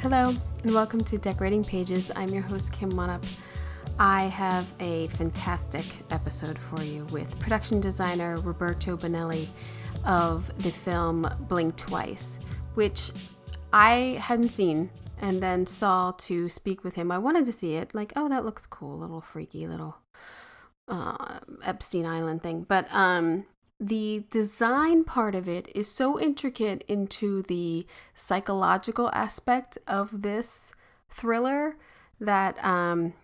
Hello, and welcome to Decorating Pages. I'm your host, Kim Wanup. I have a fantastic episode for you with production designer Roberto Bonelli of the film Blink Twice, which I hadn't seen and then saw to speak with him. I wanted to see it, like, oh, that looks cool, little freaky, little Epstein Island thing. But the design part of it is so intricate into the psychological aspect of this thriller that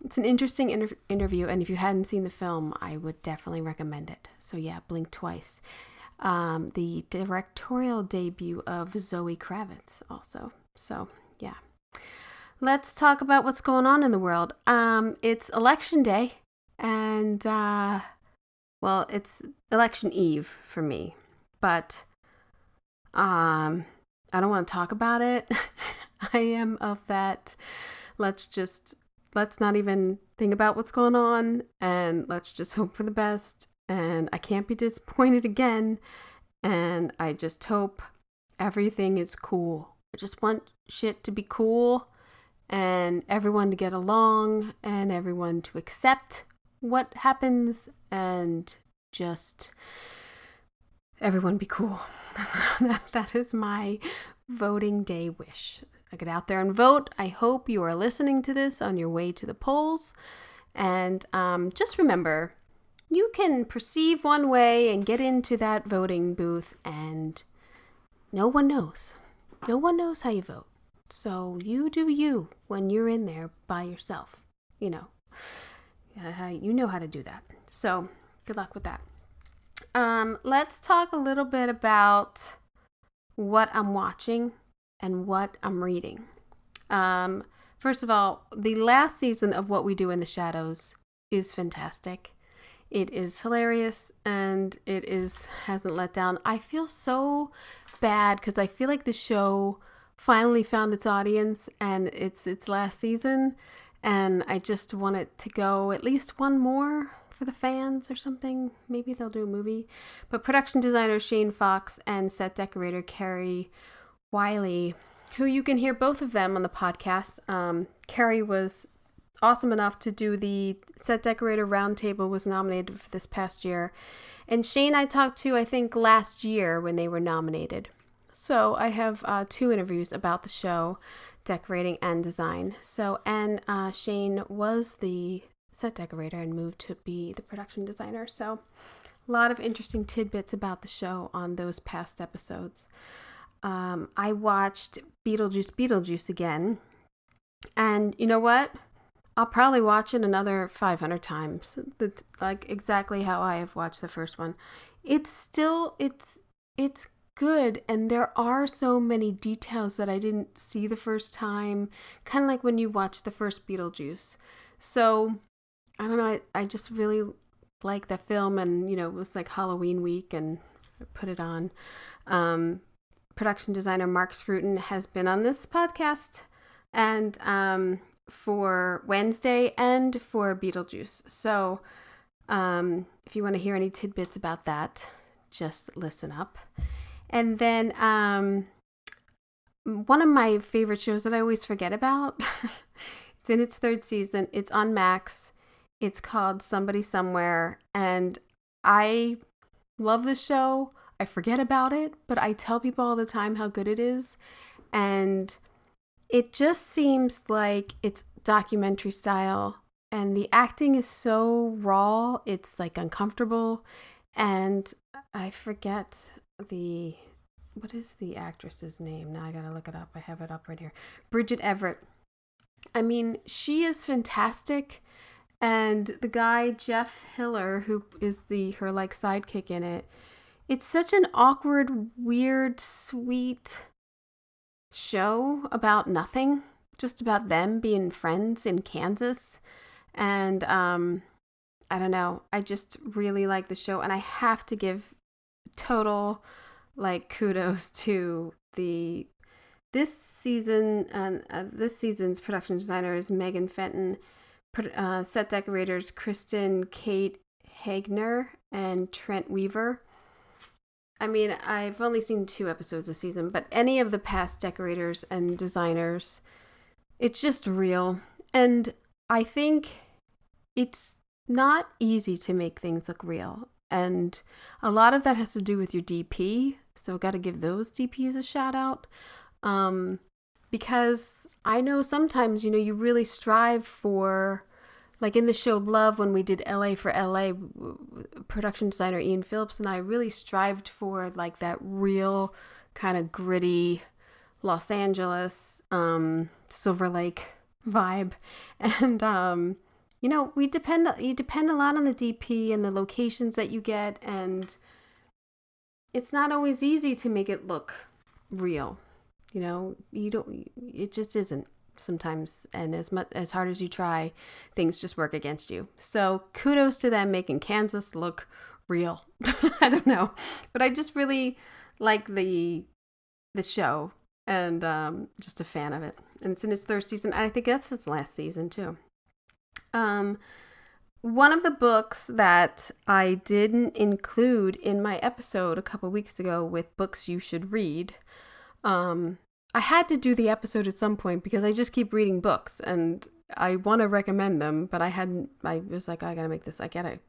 it's an interesting interview. And if you hadn't seen the film, I would definitely recommend it. So yeah, Blink Twice. The directorial debut of Zoë Kravitz also. So yeah. Let's talk about what's going on in the world. It's election day and well, it's election eve for me, but I don't want to talk about it. I am of that. Let's not even think about what's going on and let's just hope for the best. And I can't be disappointed again. And I just hope everything is cool. I just want shit to be cool and everyone to get along and everyone to accept what happens and just everyone be cool. That is my voting day wish. I get out there and vote. I hope you are listening to this on your way to the polls. And just remember, you can perceive one way and get into that voting booth and no one knows. No one knows how you vote. So you do you when you're in there by yourself. You know how to do that. So good luck with that. Let's talk a little bit about what I'm watching and what I'm reading. First of all, the last season of What We Do in the Shadows is fantastic. It is hilarious and hasn't let down. I feel so bad because I feel like the show finally found its audience and it's its last season. And I just want it to go at least one more for the fans or something. Maybe they'll do a movie. But production designer Shane Fox and set decorator Carrie Wiley, who you can hear both of them on the podcast. Carrie was awesome enough to do the set decorator roundtable, was nominated for this past year. And Shane I talked to, I think, last year when they were nominated. So I have 2 interviews about the show, decorating and design. So, and Shane was the set decorator and moved to be the production designer. So a lot of interesting tidbits about the show on those past episodes. I watched Beetlejuice again. And you know what? I'll probably watch it another 500 times. That's like exactly how I have watched the first one. It's good, and there are so many details that I didn't see the first time, kind of like when you watch the first Beetlejuice. So I don't know, I just really like the film, and it was like Halloween week and I put it on. Production designer Mark Scruton has been on this podcast and for Wednesday and for Beetlejuice. So if you want to hear any tidbits about that, just listen up. And then one of my favorite shows that I always forget about, it's in its 3rd season. It's on Max. It's called Somebody Somewhere. And I love the show. I forget about it, but I tell people all the time how good it is. And it just seems like it's documentary style. And the acting is so raw. It's like uncomfortable. And I forget what is the actress's name? Now I gotta look it up. I have it up right here. Bridget Everett. I mean, she is fantastic. And the guy, Jeff Hiller, who is her like sidekick in it, it's such an awkward, weird, sweet show about nothing. Just about them being friends in Kansas. And I don't know. I just really like the show. And I have to give total kudos to this season's production designer is Megan Fenton, set decorators Kristen Kate Hagner and Trent Weaver. I mean, I've only seen 2 episodes this season, but any of the past decorators and designers It's just real. And I think it's not easy to make things look real. And a lot of that has to do with your DP. So got to give those DPs a shout out. Because I know sometimes, you really strive for, like in the show Love, when we did LA for LA, production designer Ian Phillips and I really strived for like that real kind of gritty Los Angeles, Silver Lake vibe. And, you depend a lot on the DP and the locations that you get. And it's not always easy to make it look real. It just isn't sometimes. And as hard as you try, things just work against you. So kudos to them making Kansas look real. I don't know, but I just really like the show, and just a fan of it. And it's in its third season. And I think that's its last season too. One of the books that I didn't include in my episode a couple weeks ago with books you should read, I had to do the episode at some point because I just keep reading books and I want to recommend them, but I was like, I gotta make this, I gotta,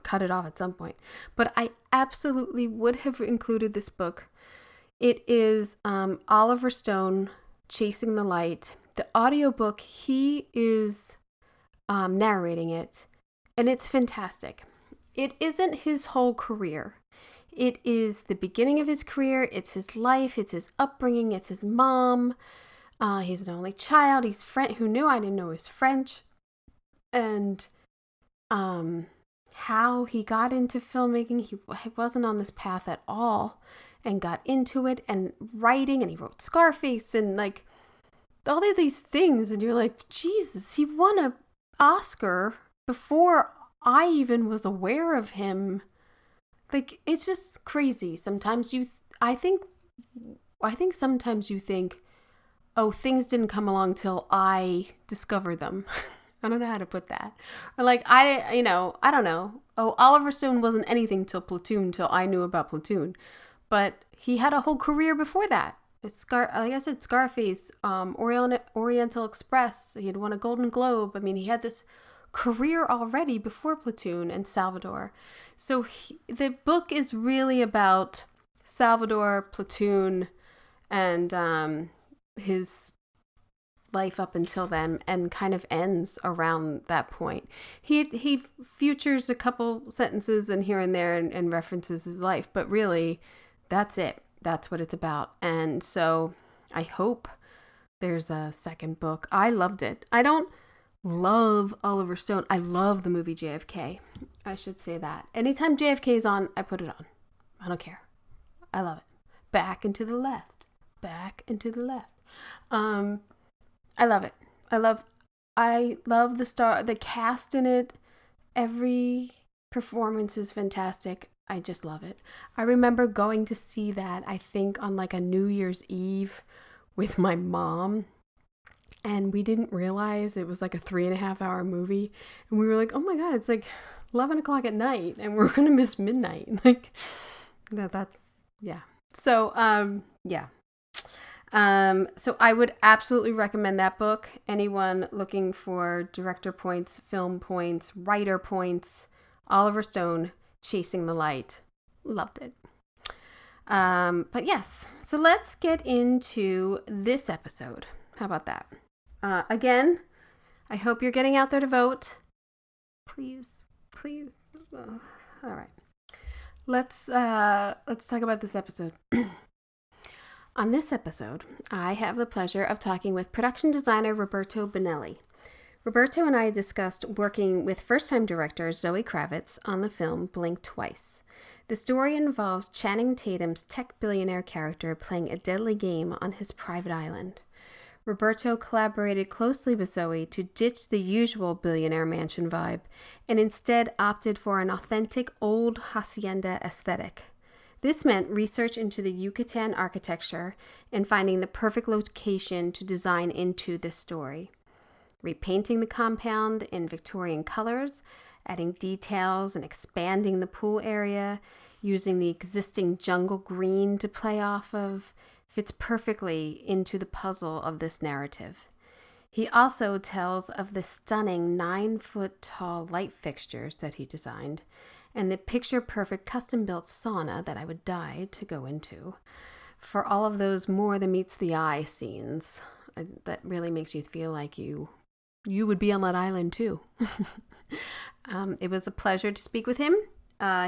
cut it off at some point. But I absolutely would have included this book. It is Oliver Stone, Chasing the Light. The audiobook, he is narrating it, and it's fantastic. It isn't his whole career. It is the beginning of his career. It's his life. It's his upbringing. It's his mom. He's an only child. He's French. Who knew? I didn't know he was French. And how he got into filmmaking. He wasn't on this path at all, and got into it, and writing, and he wrote Scarface, and like all of these things. And you're like, Jesus, he won an Oscar before I even was aware of him. Like, it's just crazy. Sometimes I think sometimes you think, oh, things didn't come along till I discovered them. I don't know how to put that. Or like, I don't know. Oh, Oliver Stone wasn't anything till Platoon, till I knew about Platoon. But he had a whole career before that. Like I said, Scarface, Oriental Express. He had won a Golden Globe. I mean, he had this career already before Platoon and Salvador. So the book is really about Salvador, Platoon, and his life up until then, and kind of ends around that point. He futures a couple sentences and here and there and references his life, but really that's it. That's what it's about. And so I hope there's a second book. I loved it. I don't love Oliver Stone. I love the movie JFK. I should say that. Anytime JFK is on, I put it on. I don't care. I love it. Back and to the left. Back and to the left. I love it. I love the cast in it. Every performance is fantastic. I just love it. I remember going to see that, I think, on like a New Year's Eve with my mom. And we didn't realize it was like a 3.5 hour movie. And we were like, oh my God, it's like 11 o'clock at night and we're going to miss midnight. Like that's, yeah. So, yeah. So I would absolutely recommend that book. Anyone looking for director points, film points, writer points, Oliver Stone, Chasing the Light. Loved it. But yes, so let's get into this episode. How about that? Again, I hope you're getting out there to vote. Please. All right. Let's talk about this episode. On this episode, I have the pleasure of talking with production designer Roberto Bonelli. Roberto and I discussed working with first-time director Zoë Kravitz on the film Blink Twice. The story involves Channing Tatum's tech billionaire character playing a deadly game on his private island. Roberto collaborated closely with Zoë to ditch the usual billionaire mansion vibe and instead opted for an authentic old hacienda aesthetic. This meant research into the Yucatan architecture and finding the perfect location to design into this story. Repainting the compound in Victorian colors, adding details and expanding the pool area, using the existing jungle green to play off of, fits perfectly into the puzzle of this narrative. He also tells of the stunning 9 foot tall light fixtures that he designed and the picture perfect custom built sauna that I would die to go into for all of those more than meets the eye scenes. That really makes you feel like you would be on that island too. It was a pleasure to speak with him.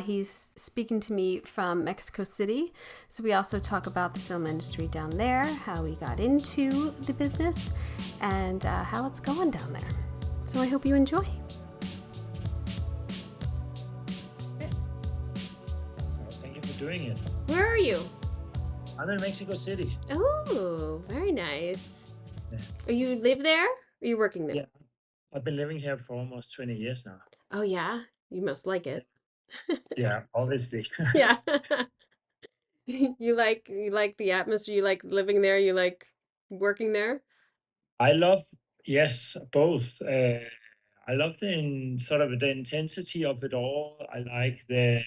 He's speaking to me from Mexico City. So we also talk about the film industry down there, how he got into the business, and how it's going down there. So I hope you enjoy. Thank you for doing it. Where are you? I'm in Mexico City. Oh, very nice. Yes. You live there? Or are you working there? Yeah, I've been living here for almost 20 years now. Oh, yeah? You must like Yeah, it. yeah, obviously. Yeah. You like the atmosphere, you like living there, you like working there? I love, yes, both. I love sort of the intensity of it all. I like the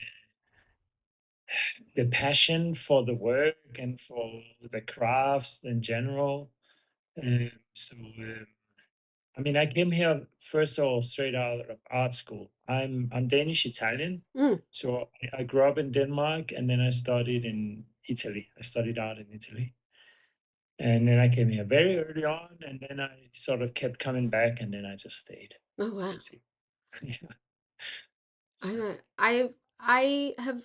passion for the work and for the crafts in general. I mean, I came here first of all straight out of art school. I'm Danish Italian, Mm. so I grew up in Denmark and then I studied in Italy. I studied art in Italy, and then I came here very early on, and then I sort of kept coming back, and then I just stayed. Oh, wow. Basically, yeah. I So, don't I have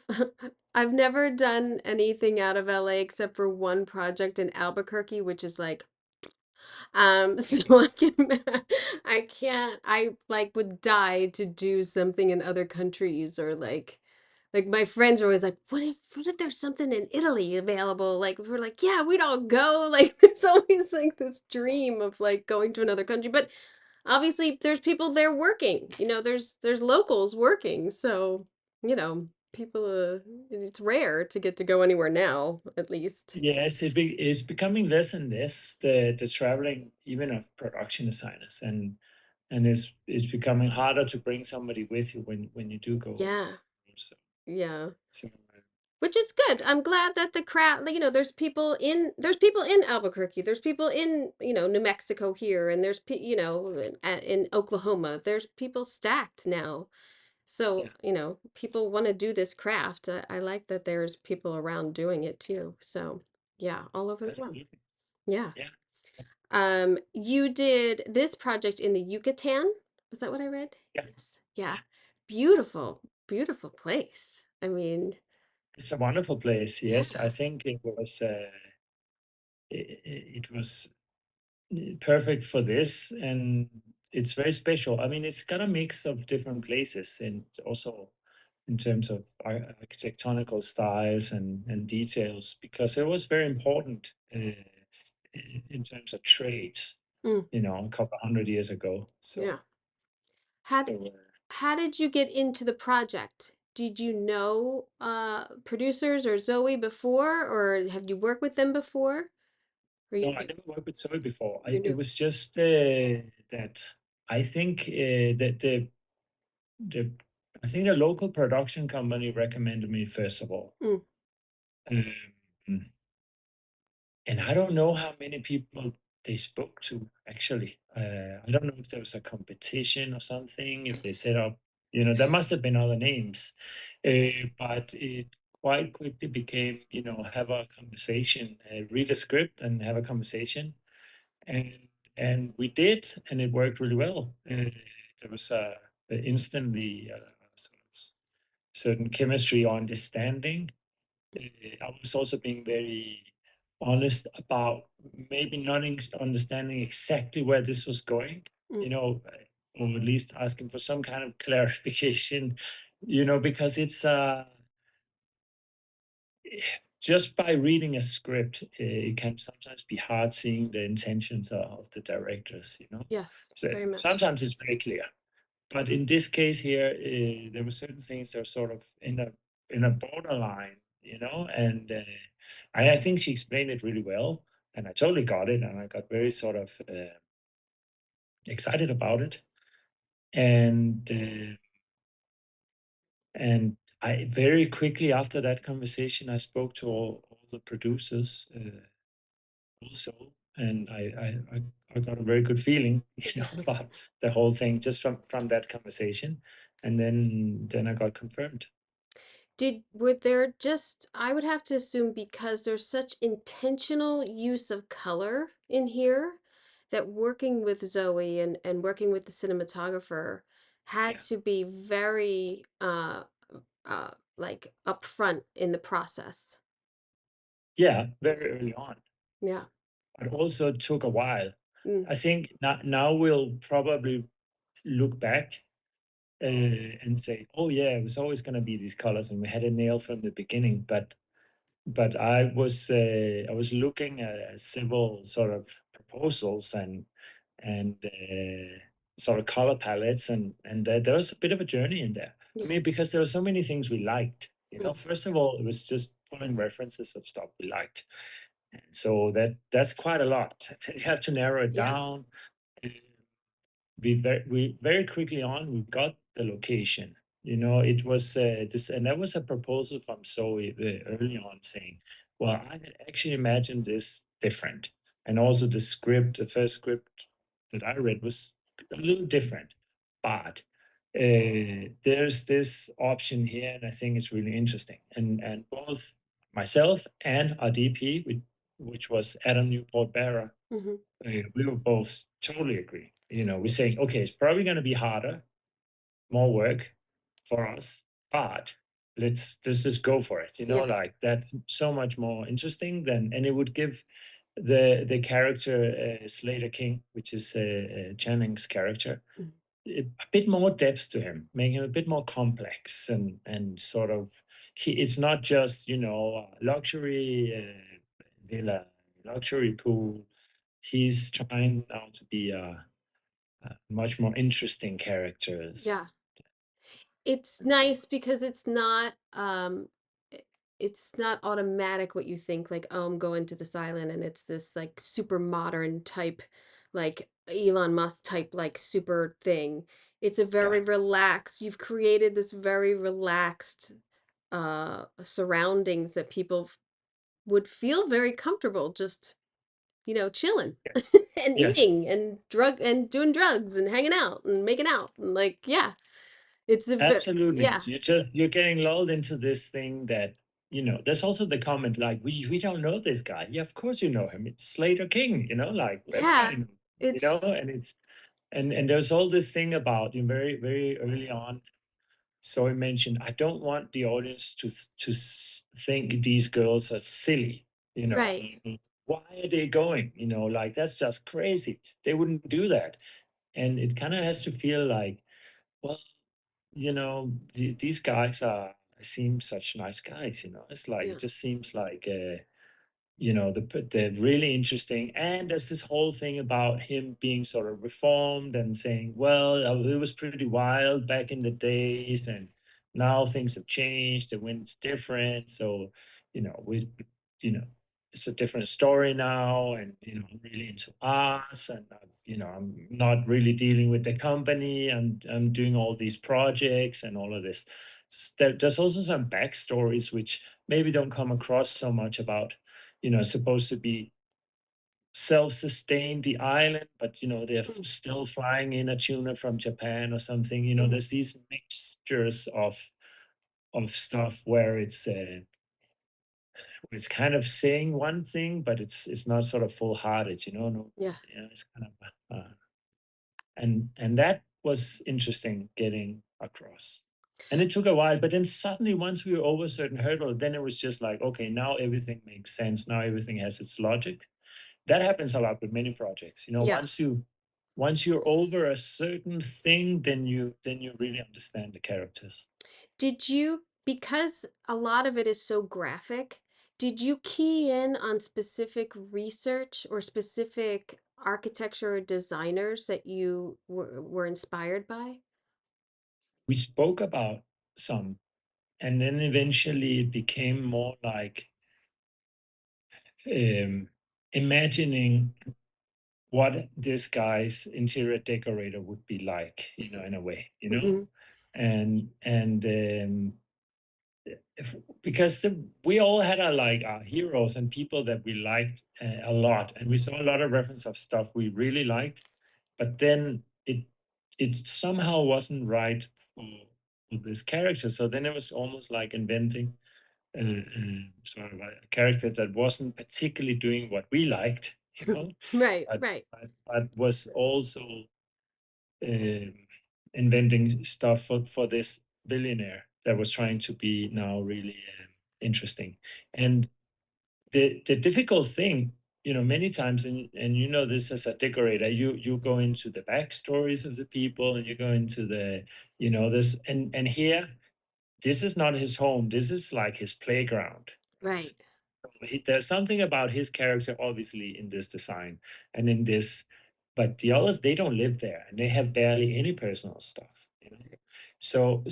I've never done anything out of LA except for one project in Albuquerque, which is like so I can't I like would die to do something in other countries or like my friends are always like, what if there's something in Italy available? Like we're like, yeah, we'd all go. Like there's always like this dream of like going to another country. But obviously there's people there working. There's locals working. So, people it's rare to get to go anywhere now, at least. yes, it's becoming less and less the traveling, even of production designers, and it's becoming harder to bring somebody with you when you do go. Yeah. So, Yeah. so Which is good. I'm glad that the crowd, like, there's people in Albuquerque, there's people in, New Mexico here, and there's in Oklahoma. There's people stacked now. So, yeah, people want to do this craft. I like that there's people around doing it too. So, yeah, all over the world. absolutely, Yeah. yeah, You did this project in the Yucatan. Was that what I read? yeah. Yes. Yeah. Yeah. Beautiful, beautiful place. I mean, It's a wonderful place. Yes, yeah. I think it was perfect for this, and it's very special. I mean, it's got a mix of different places, and also in terms of architectonical styles and details, because it was very important in terms of trades. Mm, A couple of hundred years ago. yeah. So, How so d- how did you get into the project? Did you know producers or Zoe before, or have you worked with them before? Or no, you I never worked with Zoe before. you It knew? was just that I think that the I think the local production company recommended me first of all. Mm, Um, and I don't know how many people they spoke to actually. I don't know if there was a competition or something, if they set up, there must have been other names. But it quite quickly became, have a conversation, read a script and have a conversation. And and we did, and it worked really well. There was instantly sort of certain chemistry or understanding. I was also being very honest about maybe not understanding exactly where this was going, mm, or at least asking for some kind of clarification, because it's just by reading a script, it can sometimes be hard seeing the intentions of the directors. yes, So very much. sometimes it's very clear. But in this case here, there were certain things that were sort of in a borderline, and I think she explained it really well, and I totally got it, and I got very sort of excited about it, and I very quickly after that conversation, I spoke to all the producers also, and I I got a very good feeling, Yeah. about the whole thing just from that conversation, and then I got confirmed. Would there just I would have to assume because there's such intentional use of color in here that working with Zoe and working with the cinematographer had Yeah, to be very like upfront in the process. yeah, very early on, Yeah. but also took a while. Mm, I think now we'll probably look back and say, "Oh yeah, it was always going to be these colors, and we had a nail from the beginning." But I was looking at several sort of proposals and sort of color palettes, and there was a bit of a journey in there. I yeah. mean, because there were so many things we liked. Mm, First of all, it was just pulling references of stuff we liked, and so that's quite a lot. You have to narrow it yeah. down. We very quickly on we got the location. It was this, and that was a proposal from Zoe early on, saying, "Well, I had actually imagined this different, and also the first script that I read was a little different, but there's this option here, and I think it's really interesting." And both myself and our DP, which was Adam Newport Barra, Hmm. we were both totally agree. We're saying, okay, it's probably going to be harder, more work for us, but let's just go for it. Yeah. Like that's so much more interesting than, and it would give the character Slater King, which is Channing's character, Mm, a bit more depth to him, making him a bit more complex and sort of it's not just luxury villa, luxury pool. He's trying now to be a much more interesting characters. yeah. It's And so nice because it's not automatic what you think, like, "Oh, I'm going to this island," and it's this, like, super modern type, like, Elon Musk type, like, super thing. It's a yeah, very relaxed you've created this very relaxed, surroundings that people would feel very comfortable just, chilling yeah, and yes, eating and doing drugs and hanging out and making out, and, like, yeah. It's a ve absolutely. yeah. So you're getting lulled into this thing that there's also the comment like we don't know this guy. Yeah, of course you know him. It's Slater King. Like Yeah. everybody knows him, It's and it's and there's all this thing about very very early on. So I mentioned, I don't want the audience think these girls are silly. right. Why are they going? Like that's just crazy. They wouldn't do that. And it kind of has to feel like, well, these guys seem such nice guys. It's like it Yeah. just seems like the really interesting, and there's this whole thing about him being sort of reformed and saying, well, it was pretty wild back in the days, and now things have changed, the wind's different, so we you know it's a different story now, and I'm really into us, and I'm not really dealing with the company, and I'm doing all these projects and all of this. There's also some backstories which maybe don't come across so much about supposed to be self-sustained, the island, but they're Mm, still flying in a tuna from Japan or something. mhm. There's these mixtures of stuff where it's kind of saying one thing, but it's not sort of full-hearted. No, Yeah. it's kind of and that was interesting getting across. And it took a while, but then suddenly once we were over a certain hurdle, then it was just like, okay, now everything makes sense. Now everything has its logic. That happens a lot with many projects. Yeah. Once you're over a certain thing, then you really understand the characters. Did you because a lot of it is so graphic, did you key in on specific research or specific architecture or designers that you were inspired by? We spoke about some, and then eventually it became more like um, imagining what this guy's interior decorator would be like, Mhm. in a way, Mhm. and because we all had our like our heroes and people that we liked a lot, and we saw a lot of reference of stuff we really liked, but then it somehow wasn't right for, for this character. So then it was almost like inventing sort of a character that wasn't particularly doing what we liked, you know, Right, right. but was also um, inventing stuff for this billionaire that was trying to be now really interesting. And the difficult thing, you know, many times, and you know this as a decorator, you go into the backstories of the people, and you go into the, you know, this, and here, this is not his home. This is like his playground. Right. There's something about his character, obviously, in this design and in this, but the others, they don't live there, and they have barely any personal stuff. You know, so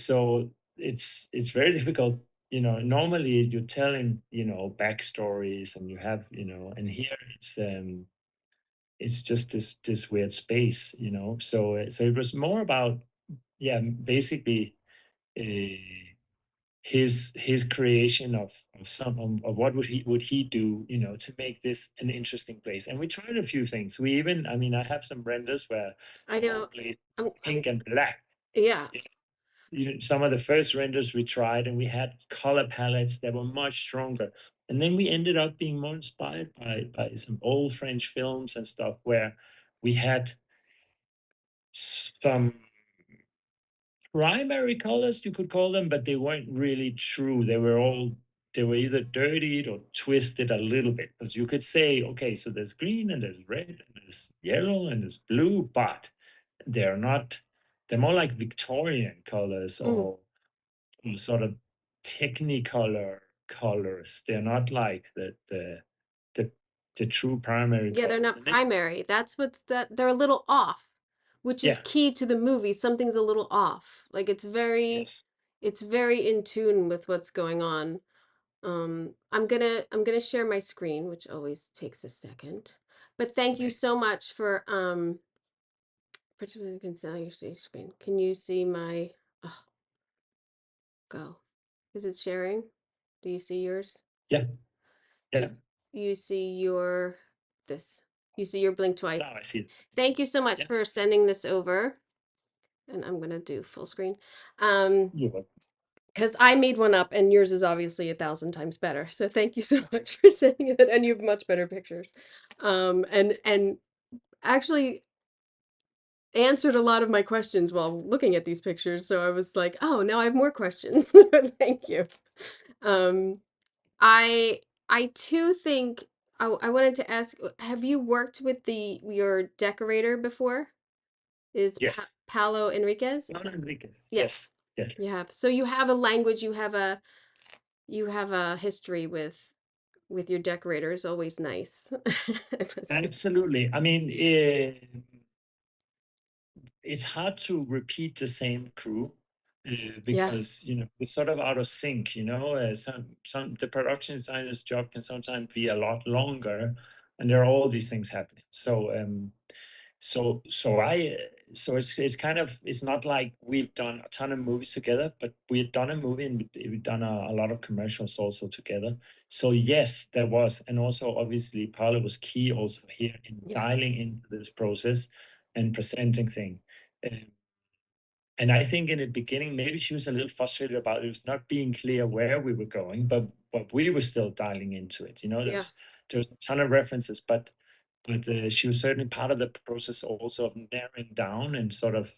it's very difficult. You know, normally you're telling, you know, backstories, and you have, you know, and here it's just this weird space. You know, so it was more about, yeah, basically. His creation of some of what would he do, you know, to make this an interesting place. And we tried a few things. We even, I mean, I have some renders where I the whole know. place is I'm pink and black. yeah. You know, some of the first renders we tried, and we had color palettes that were much stronger, and then we ended up being more inspired by some old French films and stuff where we had some primary colors, you could call them, but they weren't really true. They were either dirtied or twisted a little bit. Because you could say, okay, so there's green and there's red and there's yellow and there's blue, but they're not, they're more like Victorian colors, Mm. or sort of technicolor colors. They're not like the the true primary Yeah, they're colors. not And then, primary. That's what's that they're a little off, which is yeah, key to the movie. Something's a little off. Like yes, it's very in tune with what's going on. I'm gonna share my screen, which always takes a second. But thank you okay. so much for particularly you can see your screen. Can you see my oh, go. Is it sharing? Do you see yours? Yeah, yeah. Do you see your this? You see your blink twice. Now I see it. Thank you so much Yeah, for sending this over. And I'm gonna do full screen. Um, you're welcome. because I made one up and yours is obviously 1,000 times better. So thank you so much for sending it. And you have much better pictures. And actually answered a lot of my questions while looking at these pictures. So I was like, oh, now I have more questions. So thank you. Um, I I too think I wanted to ask, have you worked with the your decorator before? Is Yes. Paolo Enriquez? Is John that Enriquez. yes. Yes. Yes. You have. So you have a language, you have a history with your decorator is always nice. I must say. Absolutely. I mean, it's hard to repeat the same crew Yeah, because, you know, we're sort of out of sync. You know, some the production designer's job can sometimes be a lot longer, and there are all these things happening. So it's kind of, it's not like we've done a ton of movies together, but we've done a movie, and we've done a lot of commercials also together. So yes, there was, and also obviously Paolo was key also here in yeah, dialing into this process and presenting thing. Um, and I think in the beginning, maybe she was a little frustrated about it was not being clear where we were going, but we were still dialing into it. You know, yeah, there's a ton of references, but she was certainly part of the process also of narrowing down and sort of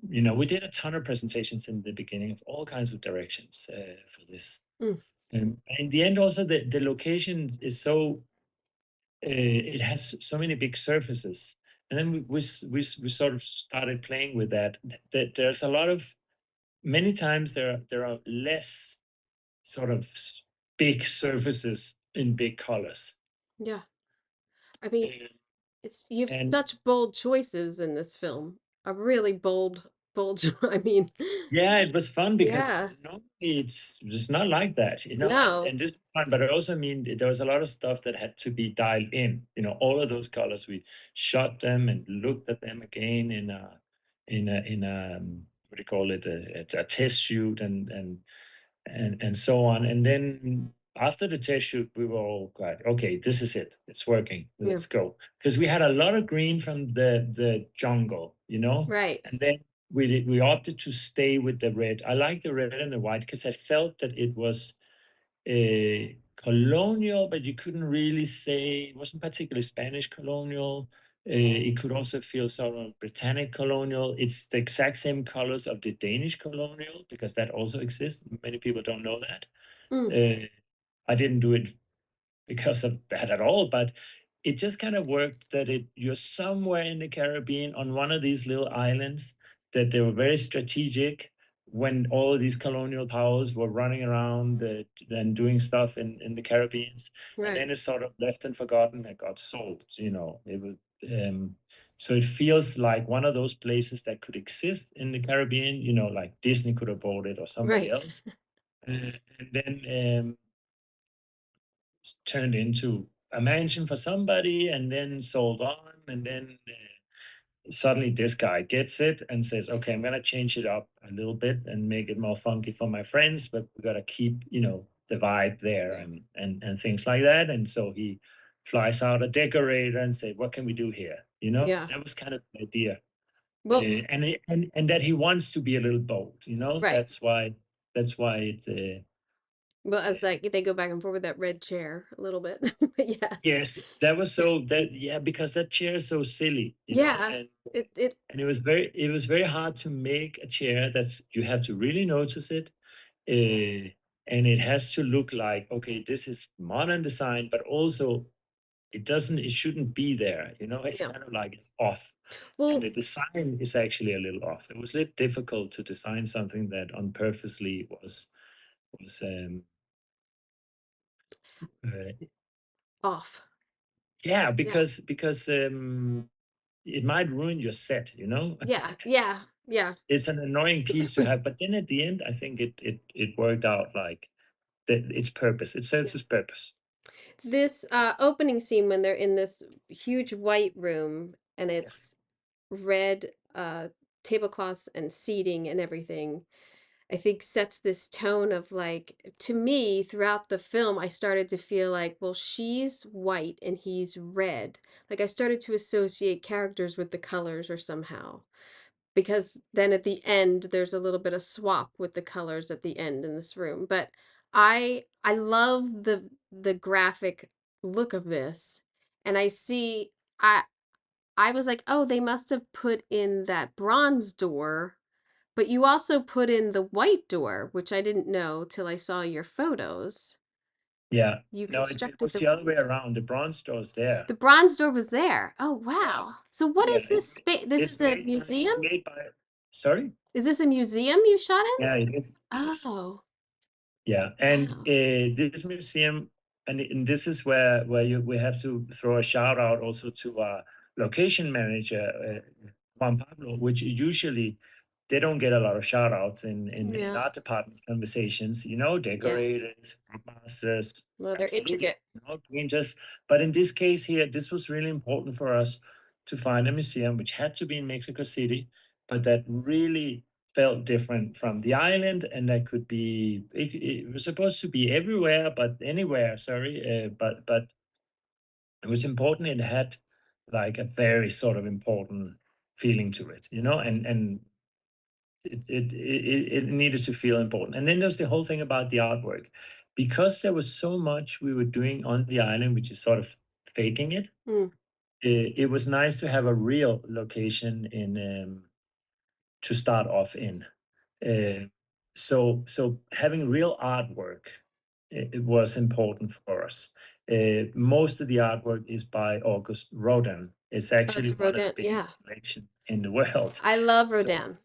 you know, we did a ton of presentations in the beginning of all kinds of directions for this. mm, In the end, also the location is so it has so many big surfaces, and then we sort of started playing with that. That there's a lot of, many times there are less sort of big surfaces in big colors. yeah. I mean, Uh, it's you've and such bold choices in this film. A really bold. I mean, Yeah, it was fun because yeah. normally it's just not like that, you know, No. and this is fun, but I also mean there was a lot of stuff that had to be dialed in. You know, all of those colors, we shot them and looked at them again in a what do you call it, a test shoot, and and so on. And then after the test shoot, we were all quite okay. This is it. It's working. Yeah. Let's go. Because we had a lot of green from the jungle, Right. and then we opted to stay with the red. I like the red and the white because I felt that it was colonial, but you couldn't really say it wasn't particularly Spanish colonial. It could also feel sort of Britannic colonial. It's the exact same colors of the Danish colonial because that also exists. Many people don't know that. Mm. I didn't do it because of that at all, but it just kind of worked that you're somewhere in the Caribbean on one of these little islands that they were very strategic when all of these colonial powers were running around and doing stuff in the Caribbean. And Right. then it's sort of left and forgotten and got sold, it was so it feels like one of those places that could exist in the Caribbean, like Disney could have bought it or somebody Right. else. And then turned into a mansion for somebody and then sold on. And then suddenly this guy gets it and says, okay, I'm going to change it up a little bit and make it more funky for my friends, but we got to keep, the vibe there Yeah. and things like that. And so he flies out a decorator and say, what can we do here? Yeah. That was kind of the idea. Well, And that he wants to be a little bold, right. that's why it, Well, it's like they go back and forth with that red chair a little bit. But yeah. yes, that was so that yeah, because that chair is so silly, Yeah. It and it was very hard to make a chair that's you have to really notice it, and it has to look like okay, this is modern design, but also it shouldn't be there, it's yeah. kind of like it's off, and Well, the design is actually a little off. It was a little difficult to design something that on purposely was uh, off. yeah, Yeah. because it might ruin your set, Yeah. Yeah. Yeah. It's an annoying piece to have, but then at the end, I think it worked out like that its purpose. It serves Yeah. its purpose. This opening scene when they're in this huge white room and Yeah. it's red tablecloths and seating and everything, I think sets this tone of like, to me, throughout the film, I started to feel like, well, she's white and he's red. Like I started to associate characters with the colors or somehow. Because then at the end there's a little bit of swap with the colors at the end in this room. But I love the graphic look of this. And I see I was like, "Oh, they must have put in that bronze door, but you also put in the white door, which I didn't know till I saw your photos. Yeah. You No, it constructed was the the other way around. The bronze store's there. the bronze door was there. Oh, Yeah. wow. So what Yeah. is this space? This It's is a made by museum? it's made by sorry? Is this a museum you shot in? Yeah, it is. It is. Oh, Yeah, and wow. this museum, and this is where we have to throw a shout out also to our location manager, Juan Pablo, which usually they don't get a lot of shout outs in Yeah, our department's conversations, yeah. decorators, masters, Well, they're absolutely, intricate. painters. But in this case here, this was really important for us to find a museum which had to be in Mexico City, but that really felt different from the island, and that could be it was supposed to be everywhere, but anywhere. Sorry, but it was important. It had like a very sort of important feeling to it, and it needed to feel important. And then there's the whole thing about the artwork, because there was so much we were doing on the island, which is sort of faking it. Mm. It was nice to have a real location to start off in. Uh, so having real artwork, it was important for us. Most of the artwork is by August Rodin. It's Oh, actually it's one of the Rodin. biggest Yeah. collections in the world. I love So Rodin.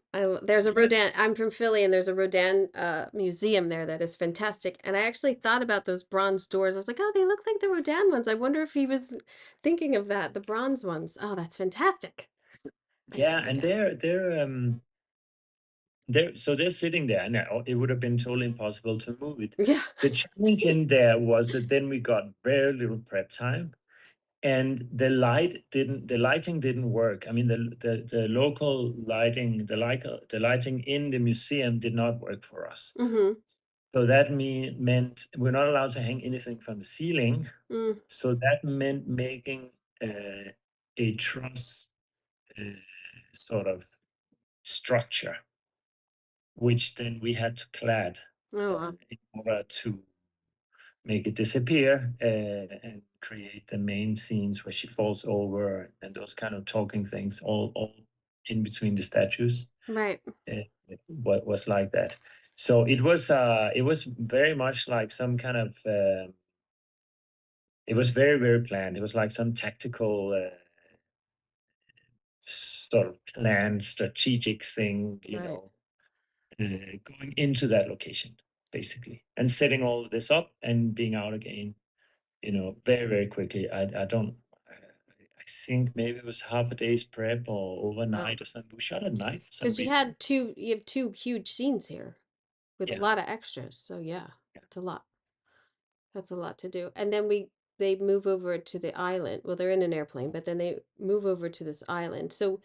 There's a yeah, Rodin. I'm from Philly, and there's a Rodin museum there that is fantastic. And I actually thought about those bronze doors. I was like, oh, they look like the Rodin ones. I wonder if he was thinking of that, the bronze ones. Oh, that's fantastic. I yeah, gotta and go. they're sitting there now. It would have been totally impossible to move it. Yeah. The challenge in there was that then we got very little prep time, and the lighting didn't work. I mean, the local lighting, the lighting in the museum did not work for us. Mm-hmm. So that meant we're not allowed to hang anything from the ceiling. Mm. So that meant making uh, a truss uh, sort of structure, which then we had to clad Oh, wow. in order to make it disappear and create the main scenes where she falls over and those kind of talking things, all in between the statues. Right. Uh, what was like that. So it was very much like some kind of it was very very planned. It was like some tactical sort of planned strategic thing, you Right. know, going into that location basically and setting all of this up and being out again, you know, very very quickly. I don't. I think maybe it was half a day's prep or Wow. overnight or something. We shot at night for some Because reason. you have two huge scenes here with a Yeah, lot of extras. So yeah, yeah. it's a lot. That's a lot to do. And then they move over to the island. Well, they're in an airplane, but then they move over to this island. So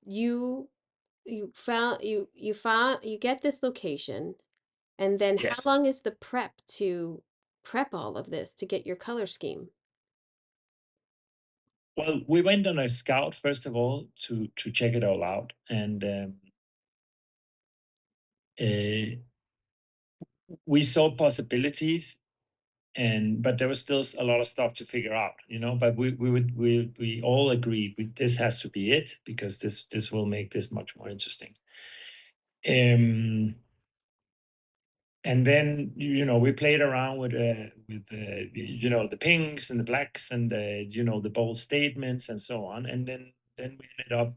you you get this location, and then how Yes. long is the prep to prep all of this to get your color scheme? Well, we went on a scout first of all to check it all out, and uh, we saw possibilities, and but there was still a lot of stuff to figure out, you know. But we all agreed this has to be it because this will make this much more interesting. Um, and then you know we played around with you know the pinks and the blacks and the you know the bold statements and so on, and then we ended up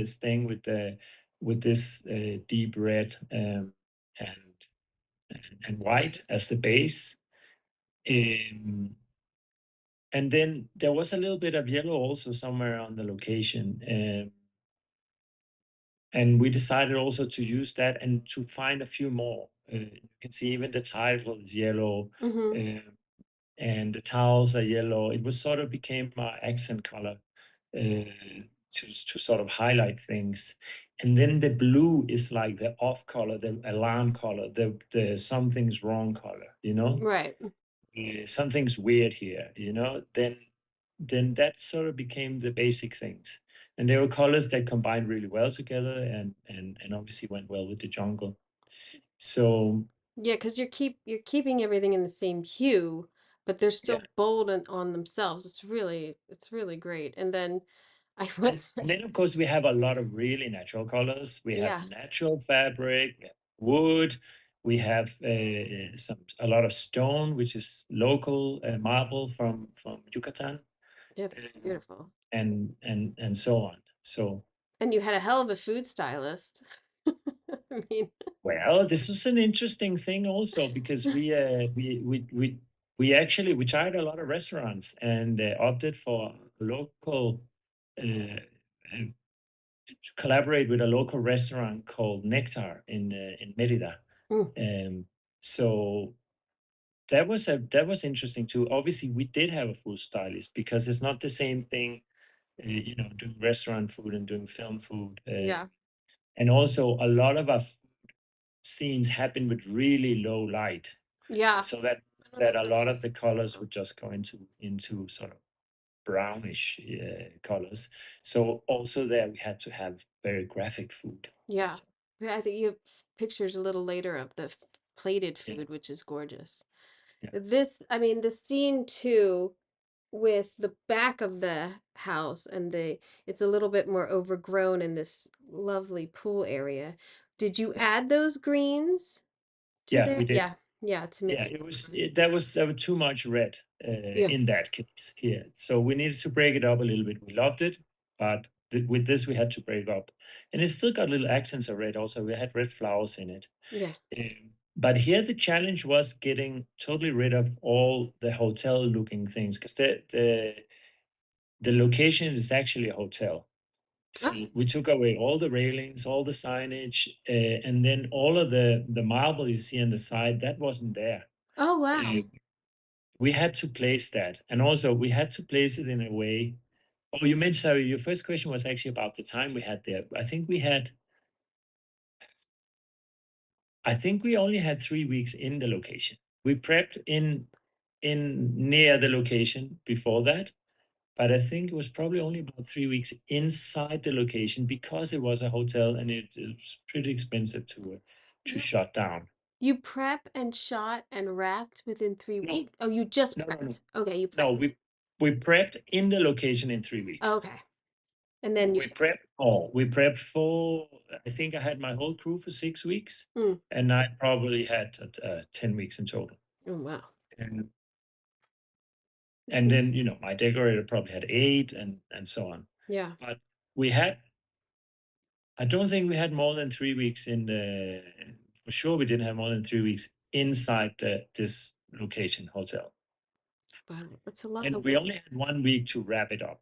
staying with this deep red and and white as the base. Um, and then there was a little bit of yellow also somewhere on the location. And we decided also to use that and to find a few more. You can see even the title is yellow, Mm-hmm. uh, and the towels are yellow. It was sort of became our accent color to sort of highlight things. And then the blue is like the off color, the alarm color, the something's wrong color. You know, Right. something's weird here. You know, then that sort of became the basic things. And there were colors that combined really well together and obviously went well with the jungle. So Yeah, because you're keeping everything in the same hue, but they're yeah. still bold on themselves. It's really great. And then I And, was and then of course we have a lot of really natural colors. We have yeah, natural fabric, we have wood, we have a lot of stone, which is local marble from Yucatan, it's uh, beautiful. and so on. So And you had a hell of a food stylist. I mean, well, this was an interesting thing also because we actually we tried a lot of restaurants and opted for local uh, to collaborate with a local restaurant called Nectar in Merida. mm, Um, so that was interesting too. Obviously, we did have a food stylist because it's not the same thing, you know, doing restaurant food and doing film food. yeah. And also, a lot of our scenes happen with really low light. Yeah. So that that a lot of the colors would just go into sort of brownish colors. So also there we had to have very graphic food. Yeah. So, Yeah, I think you have pictures a little later of the plated yeah, food, which is gorgeous. yeah, I mean, the scene too with the back of the house and it's a little bit more overgrown in this lovely pool area. Did you yeah, add those greens to yeah. We there? did. Yeah. Yeah, to make Yeah, it it was more. there was too much red Yeah. in that case here. So we needed to break it up a little bit. We loved it, but with this we had to break up, and it still got little accents of red. Also, we had red flowers in it. Yeah. But here the challenge was getting totally rid of all the hotel looking things because the location is actually a hotel. So Oh, we took away all the railings, all the signage, and then all of the marble you see on the side that wasn't there. oh Uh, wow. we had to place that, and also we had to place it in a way. Oh, you meant sorry. Your first question was actually about the time we had there. I think we had I think we only had 3 weeks in the location. We prepped in near the location before that, but I think it was probably only about 3 weeks inside the location because it was a hotel and it was pretty expensive to No. shut down. You prep and shot and wrapped within three No, weeks? Oh, you just no, no, no. prepped. Okay, you No, prepped. we prepped in the location in 3 weeks. Okay. And then you We prepped for, I think I had my whole crew for 6 weeks, mm. and I probably had, 10 weeks in total. Oh wow. And See, then, my decorator probably had 8 and so on. yeah. But we had I don't think we had more than 3 weeks for sure we didn't have more than 3 weeks inside this location hotel. Wow, that's a lot And of we work. only had 1 week to wrap it up.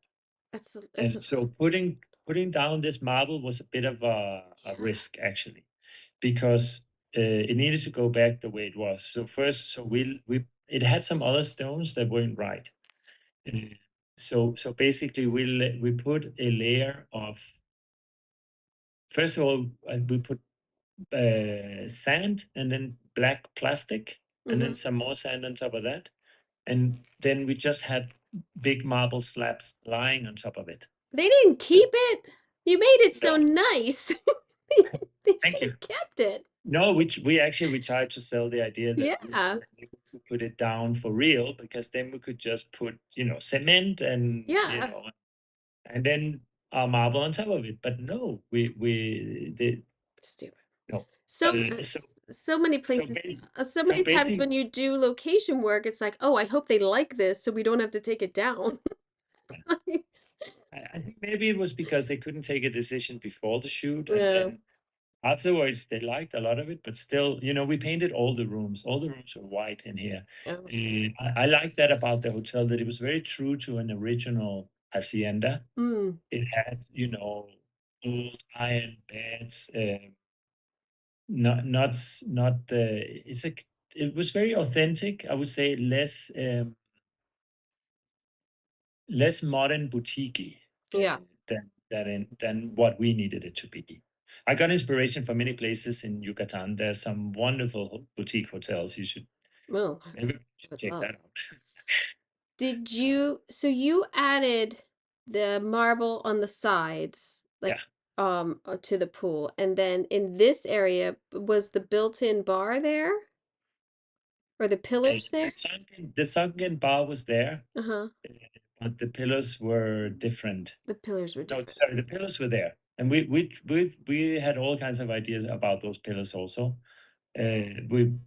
And That's a so putting down this marble was a bit of a yeah. risk actually, because it needed to go back the way it was. So first, we it had some other stones that weren't right. Uh, so basically, we put a layer of, first of all, we put sand and then black plastic and then Hmm. some more sand on top of that, and then we just had big marble slabs lying on top of it. They didn't keep it. You made it so No, nice. They thank should you. have kept it. No, which we tried to sell the idea that we would Yeah. have been able to put it down for real, because then we could just put, cement and, Yeah. and then our marble on top of it. But no, we did Stupid. no. So So so many so places, so so many times basically, when you do location work, it's like, oh, I hope they like this, so we don't have to take it down. I think maybe it was because they couldn't take a decision before the shoot, and Yeah. then afterwards they liked a lot of it, but still, we painted all the rooms. All the rooms were white in here. Oh. I like that about the hotel, that it was very true to an original hacienda. Mm. It had, old iron beds, not it was very authentic. I would say less modern boutique Yeah. than what we needed it to be. I got inspiration from many places in Yucatan. There's some wonderful boutique hotels. You should Oh, maybe you I should would check love. that out. Did So you, so you added the marble on the sides, yeah, like to the pool, and then in this area was the built-in bar there or the pillars there? the sunken bar was there, Uh-huh. uh, but the pillars were different. The pillars were No, different. sorry, the pillars were there, and we had all kinds of ideas about those pillars also. We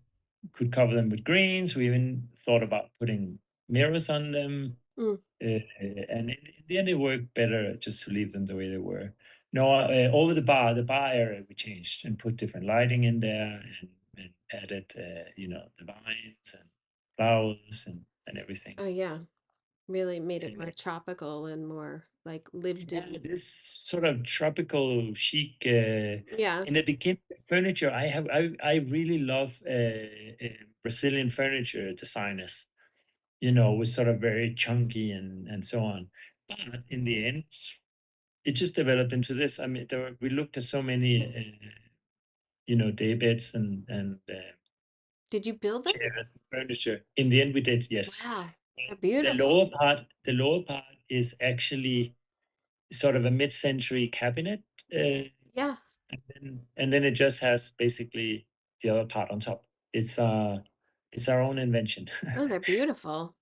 could cover them with greens. We even thought about putting mirrors on them. Mm. And in the end, it worked better just to leave them the way they were. No, over the bar area, we changed and put different lighting in there, and added, the vines and flowers and everything. Oh yeah. Really made it And more tropical and more like lived yeah, in. this sort of tropical chic. Yeah. In the beginning, furniture, I really love Brazilian furniture designers. Was sort of very chunky and so on. But in the end, it just developed into this. I mean, we looked at so many, day beds and Did you build them? chairs and furniture. In the end, we did, yes. Wow. They're The beautiful. lower part is actually sort of a mid-century cabinet, Yeah. and then it just has basically the other part on top. It's our own invention. Oh, they're beautiful.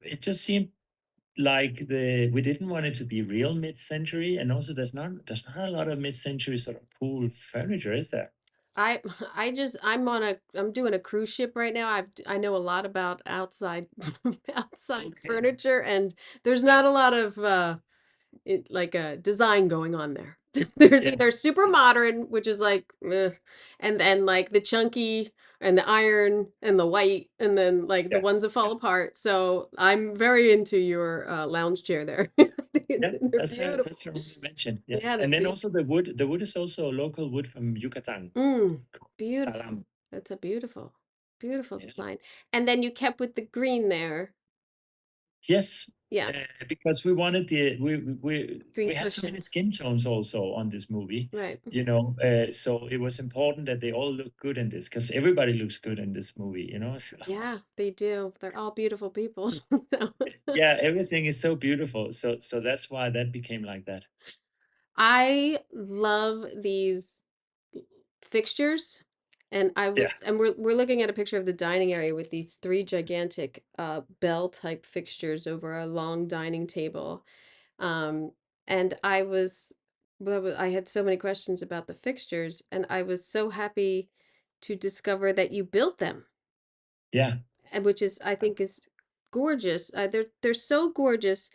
It just seemed like we didn't want it to be real mid-century, and also there's not a lot of mid-century sort of pool furniture, is there? I I'm doing a cruise ship right now. I know a lot about outside outside Okay. furniture and there's not a lot of like a design going on there. There's Yeah, either super modern, which is like, and then like the chunky and the iron and the white, and then like the yeah, ones that fall yeah, apart. So I'm very into your lounge chair there. I think yeah. they're That's beautiful. your own invention. Yes, Yeah, they're and then beautiful. also the wood. The wood is also a local wood from Yucatan Mm, called beautiful. Stalam. That's a beautiful, beautiful Yeah. design. And then you kept with the green there. Yes, Yeah, because we wanted green we had so many cushions. skin tones also on this movie, Right. so it was important that they all look good in this because everybody looks good in this movie, you know? So, Yeah, they do. They're all beautiful people. So yeah, everything is so beautiful. So that's why that became like that. I love these fixtures. And Yeah, we're looking at a picture of the dining area with these three gigantic bell type fixtures over a long dining table. Um, and I had so many questions about the fixtures, and I was so happy to discover that you built them, yeah. and which is I think is gorgeous. They're so gorgeous,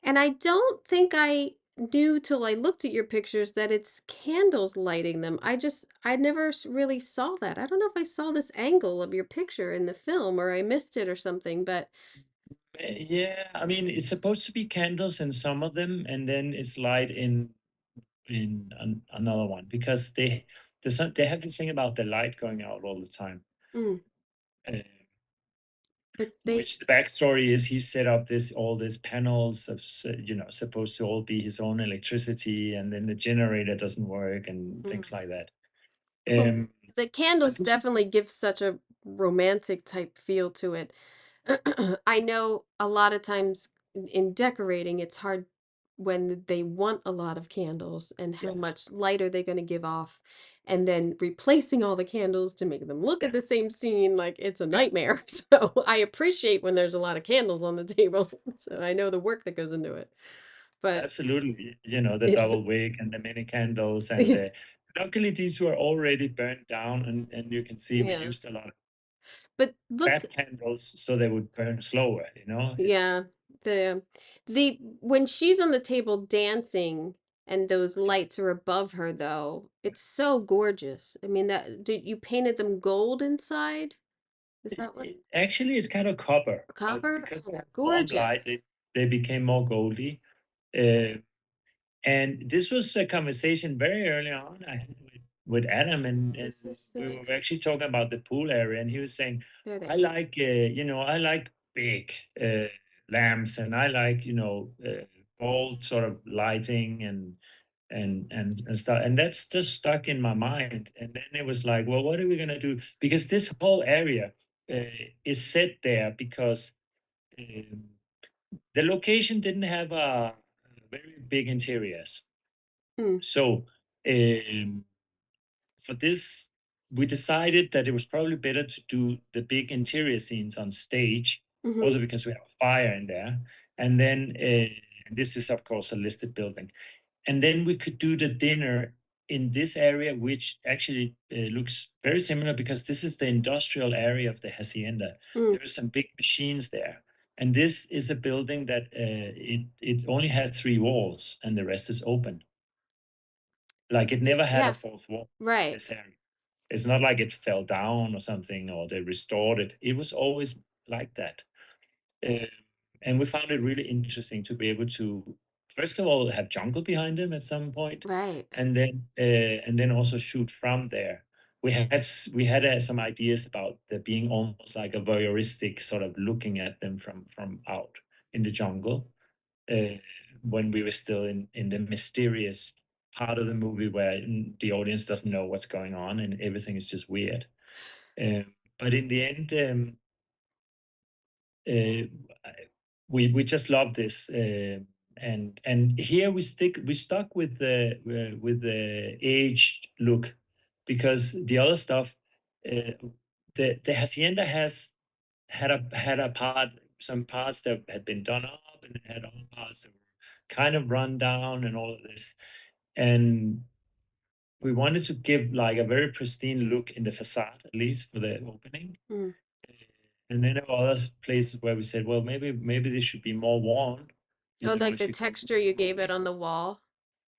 and I don't think I knew till I looked at your pictures that it's candles lighting them. I never really saw that. I don't know if I saw this angle of your picture in the film or I missed it or something, but Yeah, I mean, it's supposed to be candles in some of them, and then it's light another one because they have this thing about the light going out all the time. mm, Uh, but they which the backstory is he set up this all these panels of supposed to all be his own electricity, and then the generator doesn't work and mm. things like that. Well, Um, the but candles this is definitely give such a romantic type feel to it. I know a lot of times in decorating, it's hard when they want a lot of candles and how yes, much light are they going to give off, and then replacing all the candles to make them look yeah, at the same scene, like it's a yeah, nightmare. So I appreciate when there's a lot of candles on the table. So I know the work that goes into it. But absolutely. The yeah, double wick and the many candles and yeah, the luckily these were already burnt down, and you can see we yeah. used a lot of But look, fat candles so they would burn slower. It yeah, the when she's on the table dancing and those lights are above her though, it's so gorgeous. I mean that did you painted them gold inside? Is that what actually it's kind of copper, but copper? because Oh, they they're have warm light, gorgeous. they became more goldy. Uh, And this was a conversation very early on I had with Adam, and This is we so were actually talking about the pool area, and he was saying, there "I they like, I like big lamps, and I like, bold sort of lighting and stuff." And that's just stuck in my mind. And then it was like, well, what are we gonna do? Because this whole area is set there because. Um, the location didn't have a very big interiors. mm, So for this, we decided that it was probably better to do the big interior scenes on stage, mm-hmm, also because we have fire in there. And then this is, of course, a listed building. And then we could do the dinner in this area, which actually looks very similar because this is the industrial area of the hacienda. mm. There are some big machines there. And this is a building that it only has three walls and the rest is open. Like That's it good. never had a Yeah, fourth wall, right. this area. It's not like it fell down or something or they restored it. It was always like that. Um, and we found it really interesting to be able to, first of all, have jungle behind him at some point, Right. and then also shoot from there. We had some ideas about there being almost like a voyeuristic sort of looking at them from out in the jungle uh, when we were still in the mysterious part of the movie where the audience doesn't know what's going on and everything is just weird. But in the end, uh, we just love this, and here we stuck with the aged look because the other stuff, the hacienda has had a part some parts that had been done up and it had other parts that were kind of run down and all of this, and we wanted to give like a very pristine look in the facade at least for the opening. Mm. And then there were other places where we said, well, maybe this should be more worn, Oh, like if the you go texture you gave it slowly. on the wall.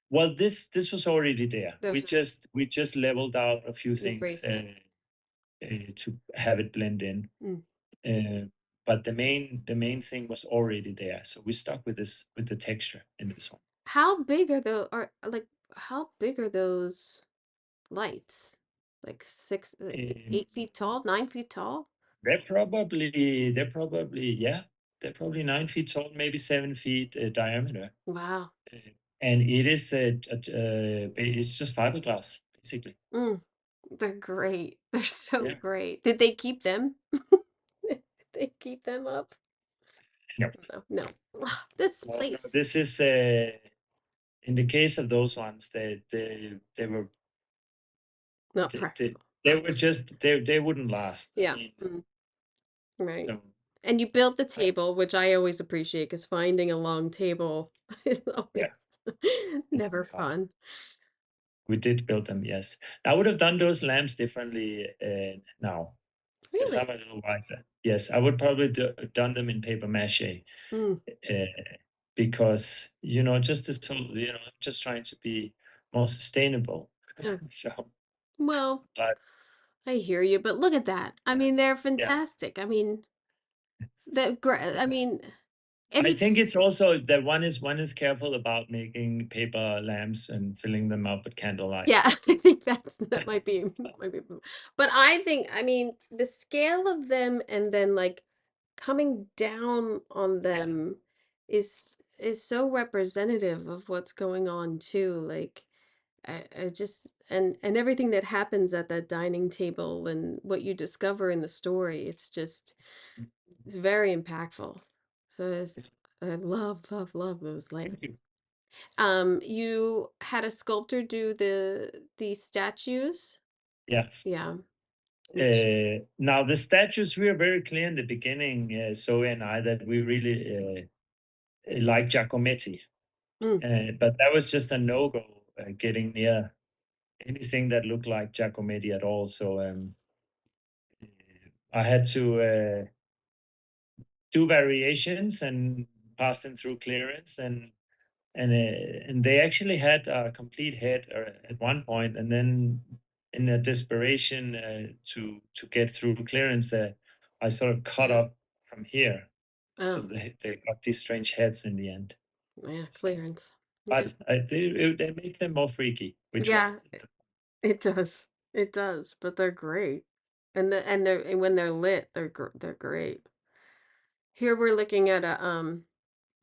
Well, this was already there. We Okay. just leveled out a few You things braced it. to have it blend in. Mm. Uh, but the main thing was already there, so we stuck with the texture in this one. How big how big are those lights? Like 8 Um, feet tall, 9 feet tall? they're probably yeah. they're probably 9 feet tall, maybe 7 feet diameter. Wow. Uh, and it is it's just fiberglass basically. Mm, they're great. They're so Yeah. great. Did they keep them? Did they keep them up? No, No, no. Ugh, this no, no. place. This is in the case of those ones, they were Not they, they, practical. they were just they wouldn't last. I Yeah. mean, Mm, right. so And you built the I, table, which I always appreciate because finding a long table is yeah, always it's never very hard. fun. We did build them, yes. I would have done those lamps differently now because I'm Really? a little wiser. Yes, I would probably done them in paper mache Mm. uh, because just this tool, I'm just trying to be more sustainable. Oh, So, well, but I hear you, but look at that. I mean, they're yeah, fantastic. I mean, I mean, and I think it's it's also that one is careful about making paper lamps and filling them up with candlelight. yeah, I think that might be might be, but I think I mean the scale of them and then like coming down on Yeah, them is so representative of what's going on too. Like I just and everything that happens at that dining table and what you discover in the story, it's very impactful. So I love those thank you. lamps. You had a sculptor do the statues? Yeah. Yeah. Which Now the statues, we are very clear in the beginning, Zoe and I, that we really like Giacometti, mm, but that was just a no-go getting near anything that looked like Giacometti at all. So I had to do variations and pass them through clearance, and they actually had a complete head at one point, and then in a desperation to get through clearance, I sort of cut off from here, so oh, they got these strange heads in the end. yeah, So, clearance. Yeah. but they make them more freaky, which was Yeah, the it so, does. It does, but they're great. And when they're lit, they're great. Here we're looking at a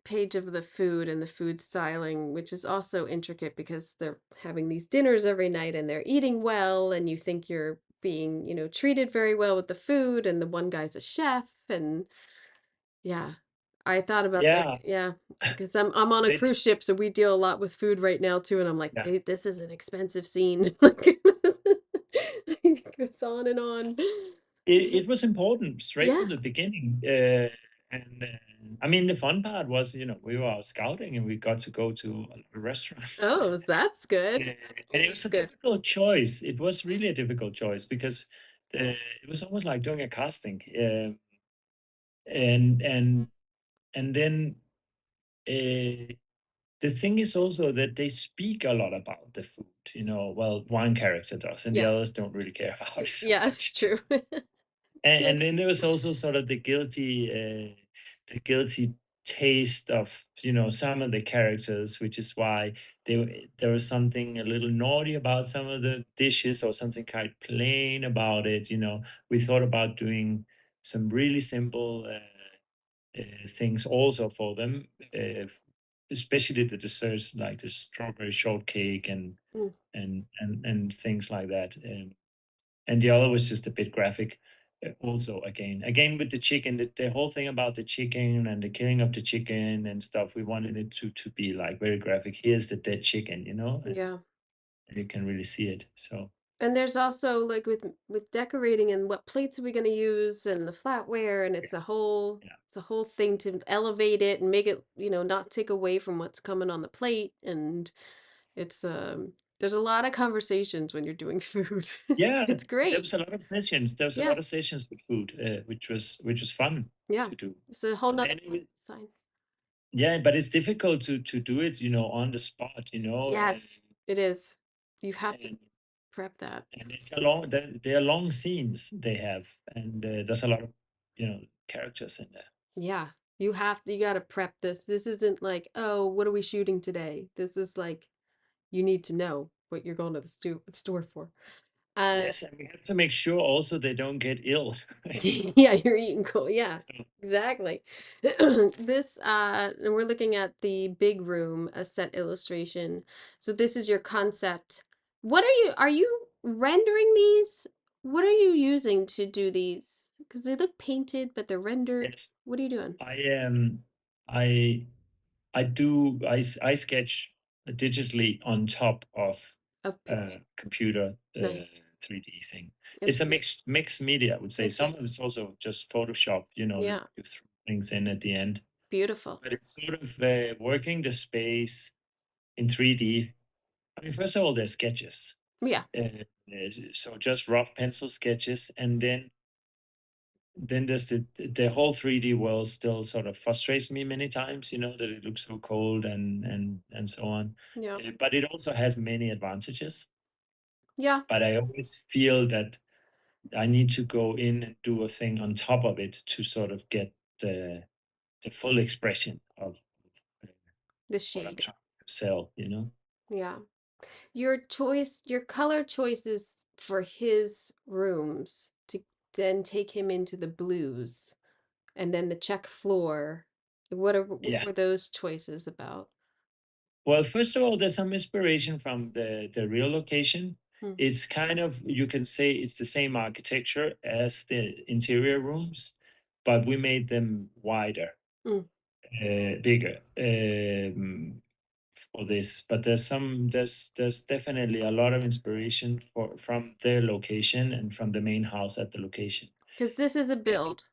page of the food and the food styling, which is also intricate because they're having these dinners every night and they're eating well, and you think you're being, treated very well with the food, and the one guy's a chef, and yeah. I thought about that, yeah, yeah, because I'm on a they, cruise ship, so we deal a lot with food right now too, and I'm like, yeah. This is an expensive scene." Like, it goes on and on. It was important straight Yeah. from the beginning. And I mean, the fun part was, we were out scouting and we got to go to a lot of restaurants. Oh, that's good. Uh, That's and it was always a good. difficult choice. It was really a difficult choice because it was almost like doing a casting. And and then uh, the thing is also that they speak a lot about the food. Well, one character does, and the Yeah. others don't really care about it so Yeah, it's much. true. It's And good. then there was also sort of the guilty taste of some of the characters, which is why there was something a little naughty about some of the dishes or something kind of plain about it. We thought about doing some really simple things also for them, especially the desserts like the strawberry shortcake Mm, and things like that. And the other was just a bit graphic. Also, again with the chicken, the whole thing about the chicken and the killing of the chicken and stuff, we wanted it to be like very graphic. Here's the dead chicken, yeah. and you can really see it. So And there's also like with decorating and what plates are we going to use and the flatware, and yeah, it's a whole thing to elevate it and make it, not take away from what's coming on the plate, and it's there's a lot of conversations when you're doing food. yeah, It's there great. was a lot of sessions. There was a Yeah. lot of sessions with food, which was fun Yeah. to do. It's a whole nother And sign. yeah, but it's difficult to do it, on the spot, Yes, it is. You have to and prep that. and it's a long they're long scenes they have, and there's a lot of characters in there. Yeah. You got to prep this. This isn't like, "Oh, what are we shooting today?" This is like you need to know what you're going to the store for. Uh, Yes, and we have to make sure also they don't get ill. yeah, you're eating cool. Yeah, So, exactly. This and we're looking at the big room, a set illustration. So this is your concept. What are you rendering these? What are you using to do these? Because they look painted, but they're rendered. yes, What are you doing? I I I sketch digitally on top of Of a paint. computer Nice. 3D thing. It's It's a beautiful. mixed media, I would say. It's Some of it's also just Photoshop, yeah, you throw things in at the end. beautiful. But it's sort of working the space in 3D. I mean, first of all, there's sketches. Yeah. So just rough pencil sketches, and then there's the whole 3D world still sort of frustrates me many times, that it looks so cold and so on. Yeah. But it also has many advantages. Yeah. But I always feel that I need to go in and do a thing on top of it to sort of get the full expression of uh, The what I'm shade. trying to sell. Yeah. Your color choices for his rooms to then take him into the blues and then the check floor. What Yeah. were those choices about? Well, first of all, there's some inspiration from the real location. Hmm. It's kind of, you can say it's the same architecture as the interior rooms, but we made them wider, Mm. bigger, for this. But there's definitely a lot of inspiration from their location and from the main house at the location. Because this is a Uh, build,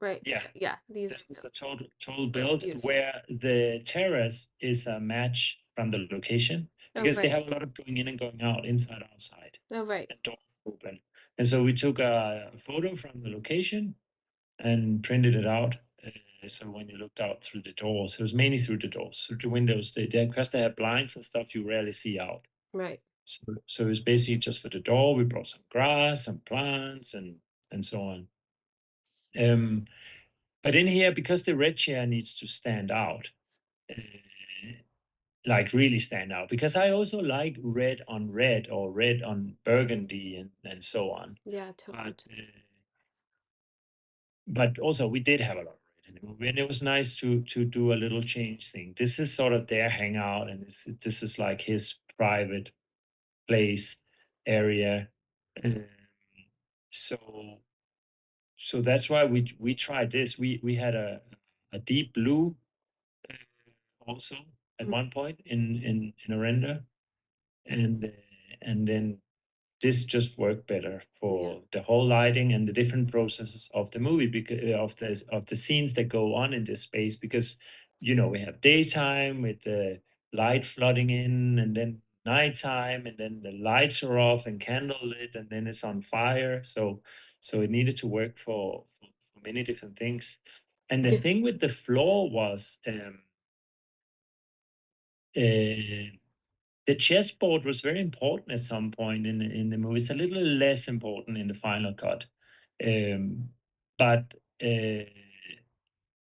right? yeah, Yeah, these are this is a builds. total build Beautiful. where the terrace is a match from the location Oh, because they right. have a lot of going in and going out, inside, outside, Oh, right. and doors open. And so we took a photo from the location and printed it out. So when you looked out through the doors, it was mainly through the doors, through the windows. Because they have blinds and stuff, you rarely see out. Right. So it's basically just for the door. We brought some grass, some plants, and so on. Um, but in here, because the red chair needs to stand out, uh, like really stand out, because I also like red on red or red on burgundy and so on. Yeah, me But too. but also we did have a lot of red in the movie, and it was nice to do a little change thing. This is sort of their hangout, and this is like his private place area. Um, so so that's why we tried this. We had a deep blue uh, also at Mm. one point in a render, and then this just worked better Yeah. for the whole lighting and the different processes of the movie, because of the scenes that go on in this space, because we have daytime with the light flooding in, and then nighttime, and then the lights are off and candle lit, and then it's on fire. So it needed to work for many different things. And the thing with the floor was, uh, the chessboard was very important at some point in the movie. It's a little less important in the final cut, um, but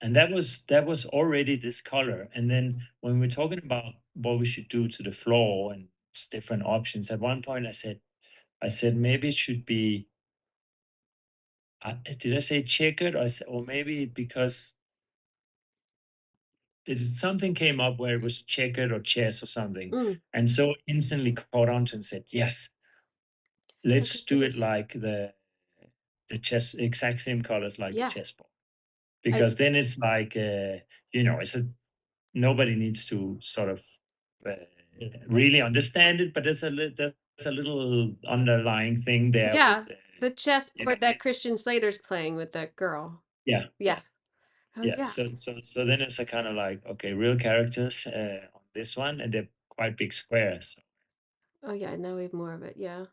and that was already this color. And then when we're talking about what we should do to the floor and different options, at one point I said maybe it should be. Did I say checkered, or maybe because something came up where it was checkered or chess or something, Mm. and so instantly caught on to and said yes. Oh, Let's 'cause it do it is. like the chess, exact same colors like the Yeah. chessboard, I because then it's like, it's nobody needs to sort of uh, really understand it, but there's a little underlying thing there with yeah, the chessboard that it, Christian Slater's playing with that girl. yeah, Yeah. yeah, Oh, yeah. yeah. So then it's a kind of like, okay, real characters on this one, and they're quite big squares. Oh, yeah, now we have more of it. Yeah.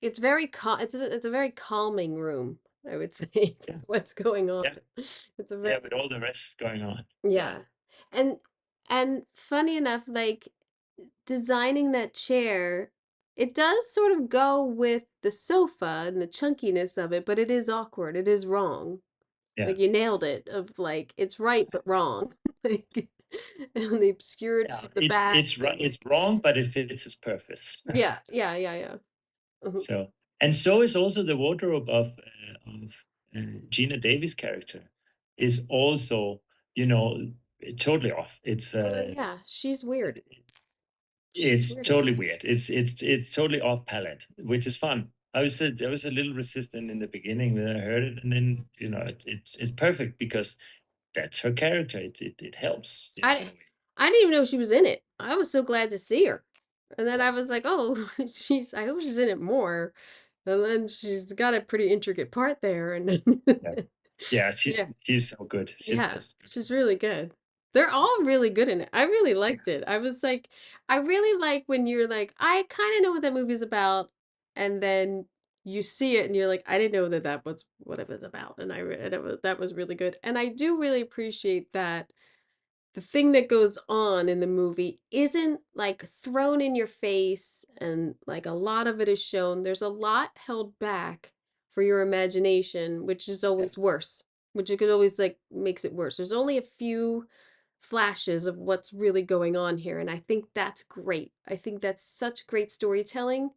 It's very it's a very calming room, I would say, for Yeah, what's going on. yeah, It's a very yeah. With all the rest going on, yeah, yeah. And funny enough, like designing that chair, it does sort of go with the sofa and the chunkiness of it, but it is awkward. It is wrong. yeah. Like you nailed it of like it's right but wrong. Like and the obscurity Yeah, of the back. it's wrong, but it fits its purpose. Yeah, yeah, yeah, yeah. Mhm. So, and so is also the wardrobe of Gina Davis' character is also, you know, totally off. Yeah, she's weird. She's It's weird in totally this. weird. It's totally off palette, which is fun. I was a little resistant in the beginning when I heard it, and then it's perfect because that's her character. It helps, in I a way. I didn't even know she was in it. I was so glad to see her. And then I was like, "Oh, she's I hope she's in it more." And then she's got a pretty intricate part there and Yeah, yeah. yeah. She's so good. She's Yeah, just good. she's really good. They're all really good in it. I really Yeah, liked it. I was like, I really like when you're like, I kind of know what that movie's about, and then you see it and you're like, I didn't know that that was what it was about, and that was really good. And I do really appreciate that the thing that goes on in the movie isn't like thrown in your face and like a lot of it is shown. There's a lot held back for your imagination, which is yeah. always worse, which it could always like makes it worse. There's only a few flashes of what's really going on here, and I think that's great. I think that's such great storytelling,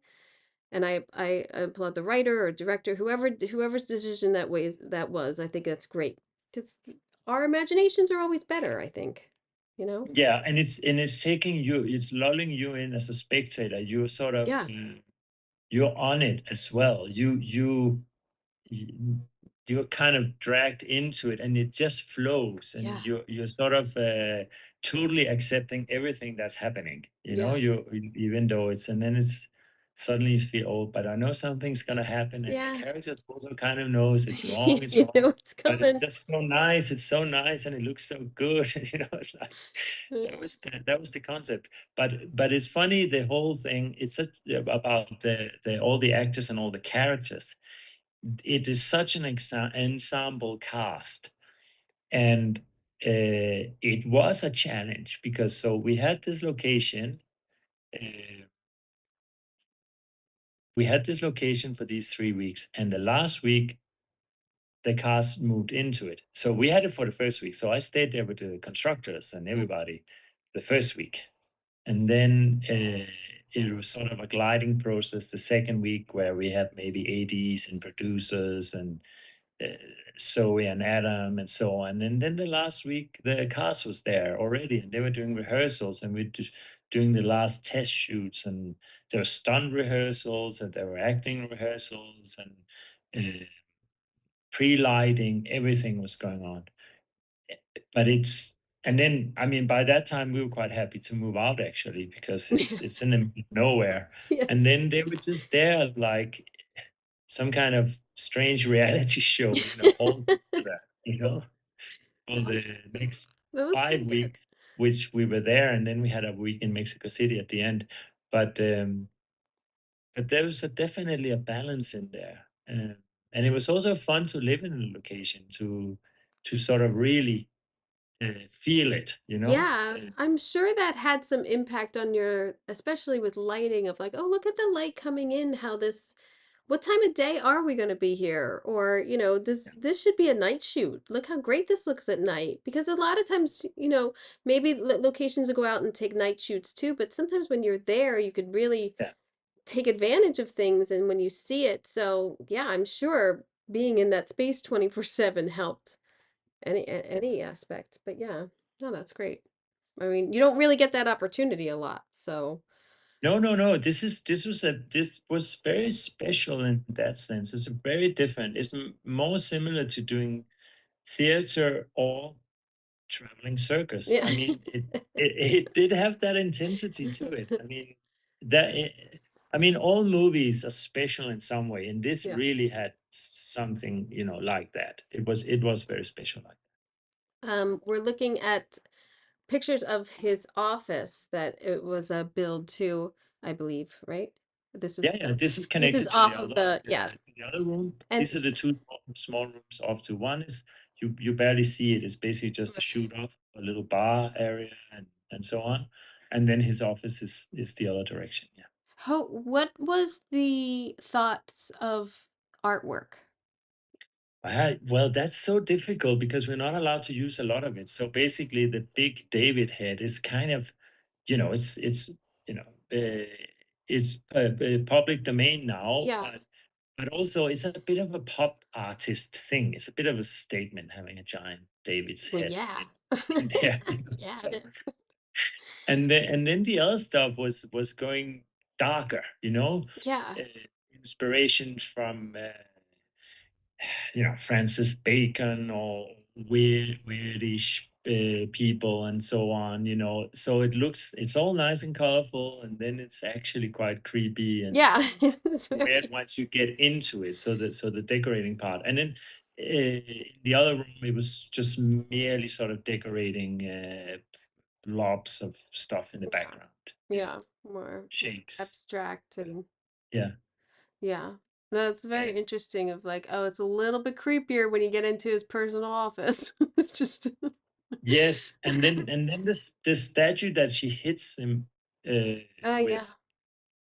and I applaud the writer or director, whoever's decision that was. I think that's great because our imaginations are always better, I think, you know? Yeah, and it's taking you, it's lulling you in as a spectator. You're sort of Yeah, you're on it as well. y- you're kind of dragged into it, and it just flows, yeah, and you're sort of totally accepting everything that's happening. yeah, Even though it's, and then it's suddenly you feel, oh, but I know something's gonna happen, and the yeah. characters also kind of knows it's wrong, it's You wrong, know it's but it's coming. just so nice. It's so nice, and it looks so good. It's like Yeah, that was the concept. But it's funny, the whole thing. It's about the all the actors and all the characters. It is such an ensemble cast, and it was a challenge because so we had this location. Uh, we had this location for these 3 weeks, and the last week the cast moved into it. So we had it for the first week. So I stayed there with the constructors and yeah. everybody the first week. And then it was sort of a gliding process the second week where we had maybe ADs and producers and uh, Zoe and Adam and so on. And then the last week, the cast was there already and they were doing rehearsals and we were just doing the last test shoots and there were stunt rehearsals and there were acting rehearsals and pre-lighting, everything was going on. But it's, and then I mean by that time we were quite happy to move out actually because it's in the middle of nowhere. Yeah. And then they were just there like some kind of strange reality show, all together, for That the was next that was five pretty good. weeks, which we were there, and then we had a week in Mexico City at the end. But there was definitely a balance in there, and it was also fun to live in the location to sort of really feel it, Yeah, I'm sure that had some impact on your especially with lighting of like, "Oh, look at the light coming in, how this what time of day are we gonna be here?" Or, "Does this should be a night shoot. Look how great this looks at night." Because a lot of times, maybe locations will go out and take night shoots too, but sometimes when you're there, you could really yeah. take advantage of things and when you see it. So, yeah, I'm sure being in that space 24/7 helped any aspect. But yeah, no, that's great. I mean, you don't really get that opportunity a lot. So, No, no, no. This was very special in that sense. It's a very different. It's more similar to doing theater or traveling circus. yeah. I mean, it did have that intensity to it. I mean, that I mean, all movies are special in some way, and this Yeah. really had something, like that. It was very special like that. We're looking at pictures of his office that it was a build to, I believe, right? This is Yeah, yeah. This is this is connected to off of the the, yeah. the other room. And These are the two small rooms off to one is you barely see it. It's basically just a right. shoot off, a little bar area, and so on. And then his office is the other direction. Yeah. What was the thoughts of artwork? Well, that's so difficult because we're not allowed to use a lot of it. So basically, the big David head is kind of, it's you know, it's public domain now, Yeah. but also it's a bit of a pop artist thing. It's a bit of a statement having a giant David's Well, head yeah. in there. Yeah, it So is. and then the other stuff was going darker, Yeah. uh, inspirations from. Francis Bacon or weirdish people and so on. So it's all nice and colorful, and then it's actually quite creepy and Yeah, it's weird very once you get into it. So the decorating part, and then in the other room, it was just merely sort of decorating blobs of stuff in the yeah. background. Yeah, Yeah, more shapes. abstract and Yeah. yeah. No, it's very And interesting of like, oh, it's a little bit creepier when you get into his personal office. It's just yes, and then this statue that she hits him yeah. with.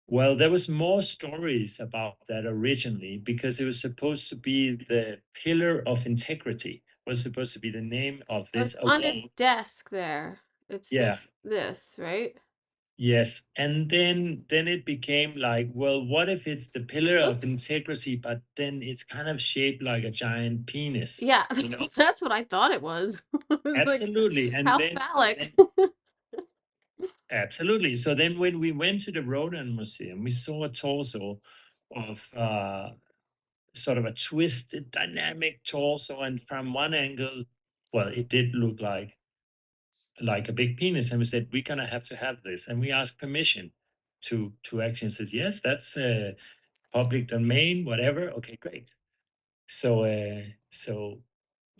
Well, there was more stories about that originally because it was supposed to be the pillar of integrity. Was supposed to be the name of Oh, this it's on his award. desk there. It's Yeah. this, right? Yes. And then it became like, well, what if it's the pillar of Oops. integrity, but then it's kind of shaped like a giant penis, Yeah, you know? that's what I thought it was. I was like, Absolutely. And how then phallic. then Absolutely. So then when we went to the Rodin Museum, we saw a torso of sort of a twisted, dynamic torso. And from one angle, well, it did look like a big penis. And we said, we're gonna have to have this. And we asked permission to actually said, yes, that's public domain, whatever. Okay, great. So so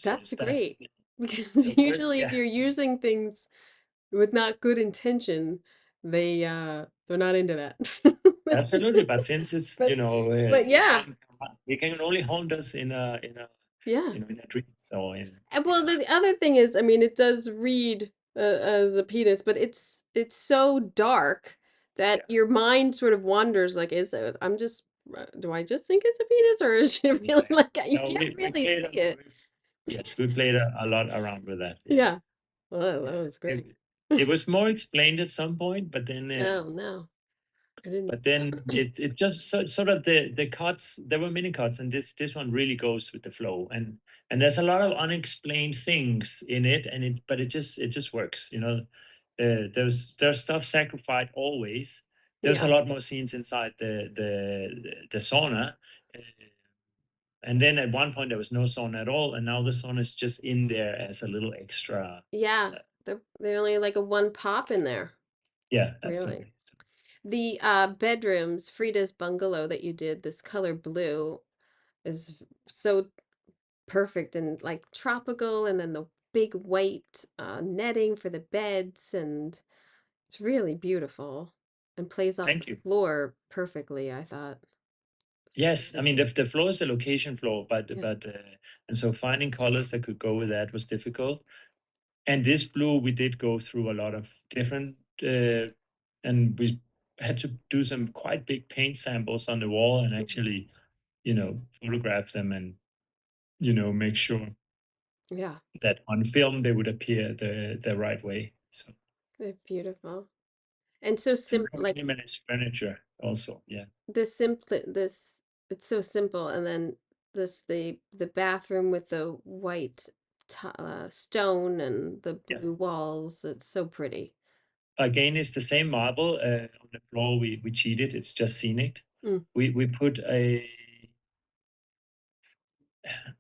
That's it's that. great. So Because first, usually if yeah. you're using things with not good intention, they're not into that. Absolutely, but since it's But but yeah, we can only hold us yeah. in a dream. So And well, the other thing is, I mean, it does read as a penis, but it's so dark that yeah, your mind sort of wanders. Like, is it? Do I just think it's a penis, or is it yeah, really yeah. like you No, can't we really played see it? yes, we played a lot around with that. Yeah, Yeah. Well, yeah. that was great. It was more explained at some point, Oh no, I didn't. but then it just sort of the cuts. There were many cuts, and this one really goes with the flow. And there's a lot of unexplained things in it, but it just works. There's stuff sacrificed always. There's a Yeah, lot more scenes inside the sauna. uh, and then at one point there was no sauna at all, and now the sauna is just in there as a little extra. yeah. uh, They're only like a one pop in there, yeah, really. absolutely. So, The bedrooms, Frida's bungalow that you did, this color blue is so perfect and like tropical, and then the big white netting for the beds, and it's really beautiful and plays off the thank you. floor perfectly, I thought. So Yes, I mean pretty. the floor is a location floor, but Yeah. and so finding colors that could go with that was difficult. And this blue, we did go through a lot of different, and we had to do some quite big paint samples on the wall and Mhm. actually, photograph them and make sure Yeah, that on film they would appear the right way. So they're beautiful. And so and simple, very like minimalist furniture also. Yeah, this it's so simple, and then the bathroom with the white stone and the yeah. blue walls, it's so pretty. Again, it's the same marble on the floor. We cheated. It's just scenic. Mm. We put a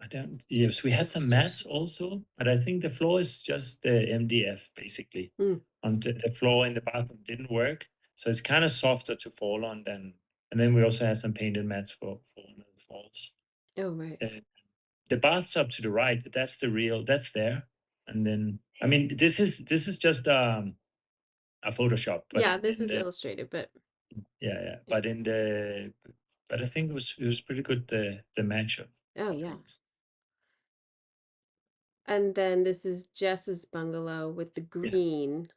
I don't yes, It's we had some mats illustration. also, but I think the floor is just MDF basically. Mm. On the floor in the bathroom didn't work, so it's kind of softer to fall on than. And then we also had some painted mats for one of the falls. Oh, right. Uh, the bathtub to the right, that's there. And then I mean this is just a Photoshop, but Yeah, in, this in is the illustrated, but yeah, yeah. but I think it was pretty good the match Oh, of yeah. things. And then this is Jess's bungalow with the Yeah, green,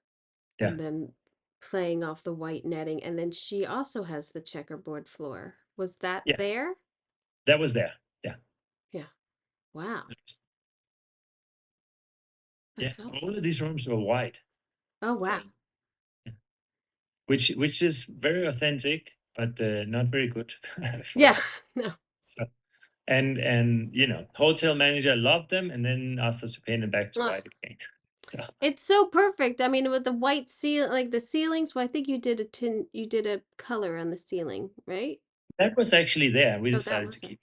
yeah, and then playing off the white netting. And then she also has the checkerboard floor. Was that yeah. there? That was there. Yeah. Yeah. Wow. Yeah, That's awesome. all of these rooms were white. Oh, So, wow. yeah, which is very authentic, but not very good for Yeah. us. No. So, and hotel manager loved them, and then asked us to paint them back to Ugh. white again. So It's so perfect. I mean, with the white like the ceilings, well, I think you did a color on the ceiling, right? that was actually there. We Oh, that decided to was it. keep.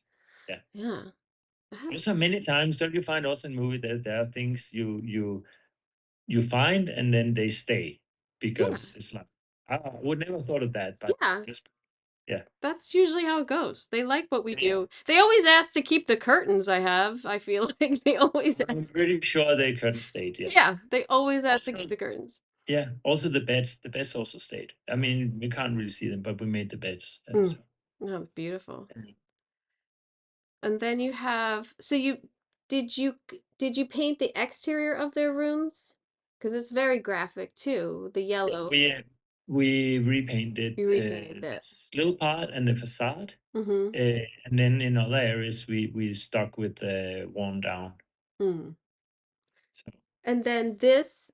Yeah. Yeah. Wow. Also, many times, don't you find also in movie that there are things you find and then they stay Yeah. because it's like I would never thought of that, but Yeah. just yeah. That's usually how it goes. They like what we Yeah. do. They always ask to keep the curtains I have. I feel like they always I'm ask. pretty sure they couldn't stay. Yes. Yeah, they always ask to keep Also, the curtains. yeah. Also, the beds also stayed. I mean, we can't really see them, but we made the beds. Mm. So Oh, it's beautiful. and And then you have so did you paint the exterior of their rooms? Because it's very graphic too. The yeah, yellow. we repainted You repainted that. this little part and the facade, Mm-hmm. and then in other areas we stuck with the worn down. Mm. So And then this,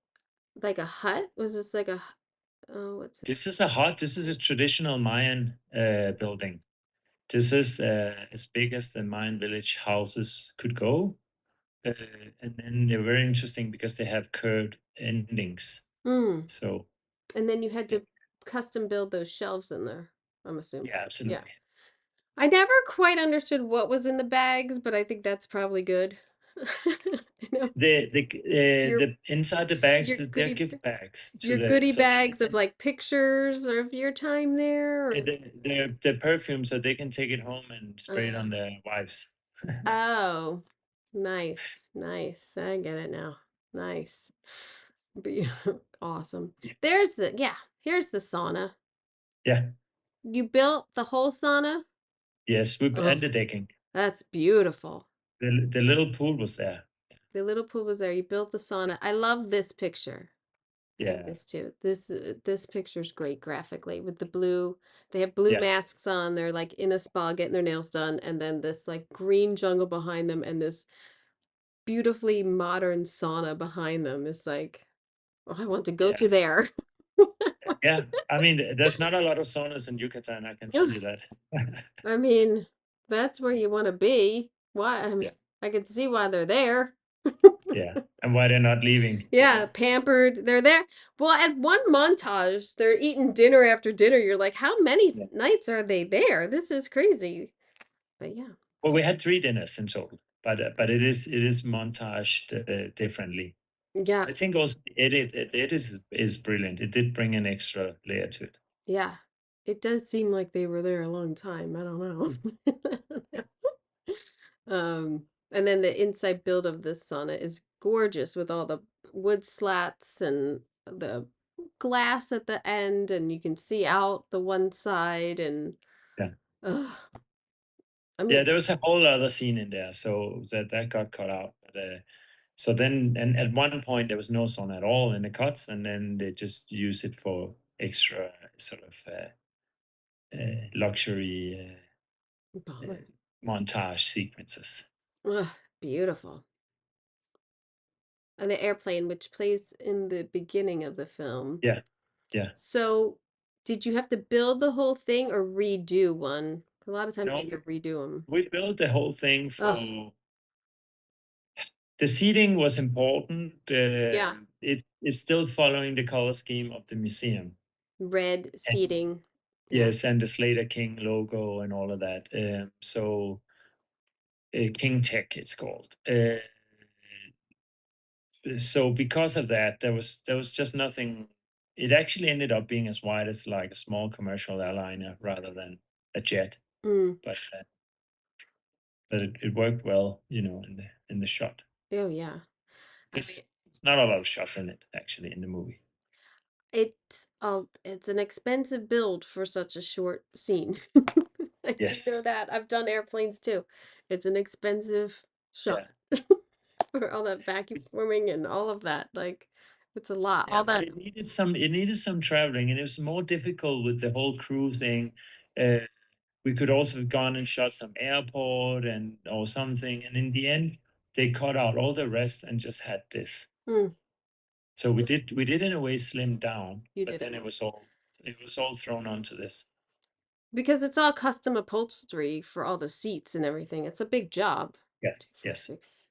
like a hut? Was this like oh, what's this? this is a traditional Mayan building. This is as big as the Mayan village houses could go. Uh, and then they're very interesting because they have curved endings. Mm. So And then you had yeah, to custom build those shelves in there, I'm assuming. yeah, Yeah. absolutely. I never quite understood what was in the bags, but I think that's probably good. You know, your The inside the bags your they're goodie gift bags to your the goodie so bags of like pictures of your time there or the perfume so they can take it home and spray it uh, on their wives. oh, nice, nice. I get it now. Nice. Be awesome. Yeah, There's the yeah, here's the sauna. yeah, You built the whole sauna? yes, we and Oh, the decking. that's beautiful. The little pool was there. The little pool was there. You built the sauna. I love this picture. I like Yeah, this too. This picture's great graphically with the blue. They have blue yeah, masks on. They're like in a spa getting their nails done, and then this like green jungle behind them, and this beautifully modern sauna behind them. Is like, oh, I want to go yeah, to there. yeah. I mean, there's not a lot of saunas in Yucatan. I can tell you that. I mean, that's where you want to be. Why? I mean, Yeah, I can see why they're there. yeah, and why they're not leaving? Yeah, pampered. They're there. Well, at one montage, they're eating dinner after dinner. You're like, how many Yeah. nights are they there? This is crazy. But yeah. Well, we had 3 dinners in total, but it is montaged, differently. Yeah. I think also the edit is brilliant. It did bring an extra layer to it. Yeah. It does seem like they were there a long time. I don't know. And then the inside build of this sauna is gorgeous with all the wood slats and the glass at the end, and you can see out the one side and Yeah. ugh, I Yeah, mean, there was a whole other scene in there, so that got cut out, but, so then and at one point, there was no sauna at all in the cuts, and then they just use it for extra sort of, luxury, uh, bummer. montage sequences. Ugh, beautiful. And the airplane, which plays in the beginning of the film. Yeah, yeah. So, did you have to build the whole thing or redo one? A lot of times you No, have to redo them. we built the whole thing Oh, for the seating was important. yeah. It's still following the color scheme of the museum. Red And seating. Yeah. yes, and the Slater King logo and all of that. So King Tech, it's called. So because of that, there was just nothing. It actually ended up being as wide as like a small commercial airliner rather than a jet. Mm. But it worked well, in the shot. Oh, yeah. I mean, There's not a lot of shots in it actually in the movie. it's an expensive build for such a short scene. I do Yes. know that. I've done airplanes too. It's an expensive Yeah. shot for all that vacuum forming and all of that. Like, it's a lot. Yeah, All but that. it needed some traveling, and it was more difficult with the whole crew thing. We could also have gone and shot some airport and or something, and in the end, they cut out all the rest and just had this. Mm, So we did in a way slim down, you but did then it. it was all thrown onto this. Because it's all custom upholstery for all the seats and everything. It's a big job. Yes, 2, 4, yes, 6,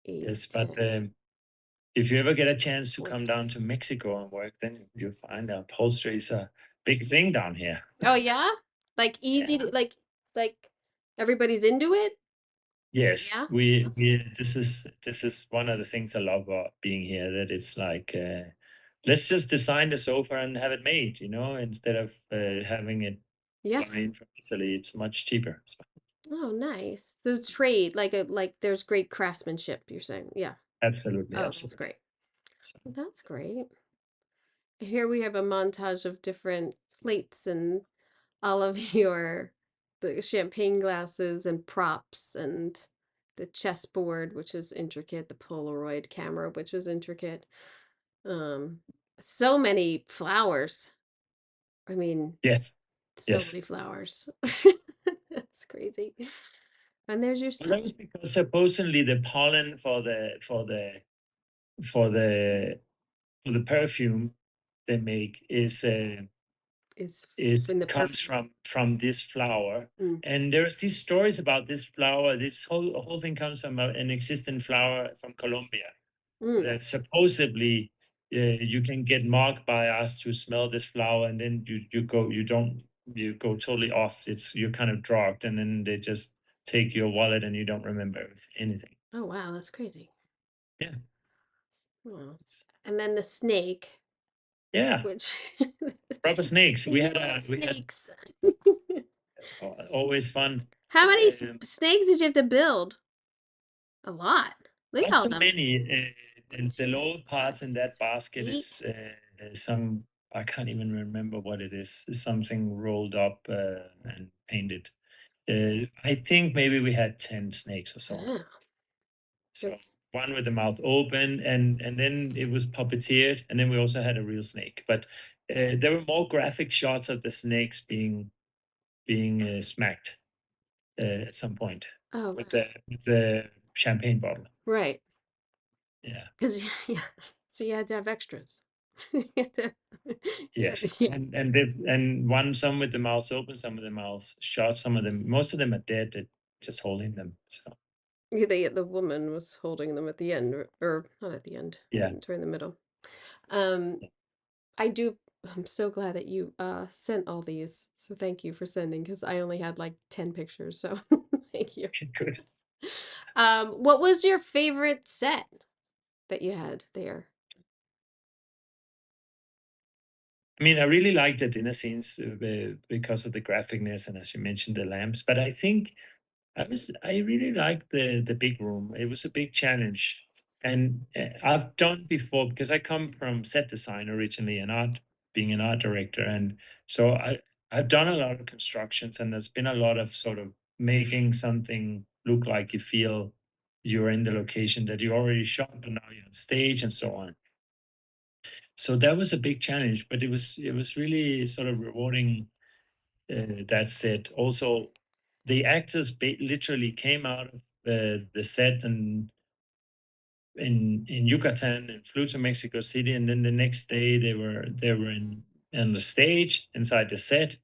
8, yes. But 10, if you ever get a chance to 20. come down to Mexico and work, then you'll find that upholstery is a big thing down here. Oh yeah? Like easy Yeah. to like everybody's into it? Yes, Yeah? we this is one of the things I love about being here, that it's like, let's just design the sofa and have it made, instead of having it Yeah. fly in from Italy. It's much cheaper. So, Oh, nice. So trade, like there's great craftsmanship, you're saying. Yeah. absolutely, Oh, that's absolutely. great. So, Well, that's great. Here we have a montage of different plates and all of the champagne glasses and props and the chessboard, which is intricate, the Polaroid camera, which was intricate. Um, so many flowers. I mean, yes, so yes. many flowers. That's crazy. And there's your Well, that set. was because supposedly the pollen for the for the perfume they make It's is in the comes perfume. from this flower. Mm, And there's these stories about this flower. This whole thing comes from an existing flower from Colombia mm. that supposedly, you can get marked by us to smell this flower, and then you go totally off. You're kind of drugged, and then they just take your wallet, and you don't remember anything. Oh, wow, that's crazy. Yeah, Wow. it's, And then the snake, yeah. which Rubber snakes. We had yeah, we had snakes. always fun. How many Um, snakes did you have to build? A lot. Look at Not all so them. many. And the 2, lower 4, parts in that 6, basket 8. is some, I can't even remember what it is. It's something rolled up and painted. I think maybe we had 10 snakes or so. Yeah. So That's one with the mouth open, and then it was puppeteered, and then we also had a real snake. But there were more graphic shots of the snakes being smacked at some point oh with wow. the champagne bottle. Right. Yeah. Because yeah. So you had to have extras. Yeah. Yes, Yeah. and one, some with the mouths open, some with the mouths shut, some of them, most of them are dead, just holding them. So The woman was holding them at the end, or not at the end, yeah, during the middle. Um, I do. I'm so glad that you sent all these. So thank you for sending because I only had like 10 pictures. So thank you. good. What was your favorite set that you had there? I mean, I really liked the dinner scenes because of the graphicness, and as you mentioned, the lamps. But I think I really liked the big room. It was a big challenge, and I've done before because I come from set design originally and art, being an art director, and so I've done a lot of constructions, and there's been a lot of sort of making something look like you feel you're in the location that you already shot, but now you're on stage and so on. So that was a big challenge, but it was really sort of rewarding. That said, also the actors literally came out of the set and in Yucatan and flew to Mexico City, and then the next day they were in on the stage inside the set,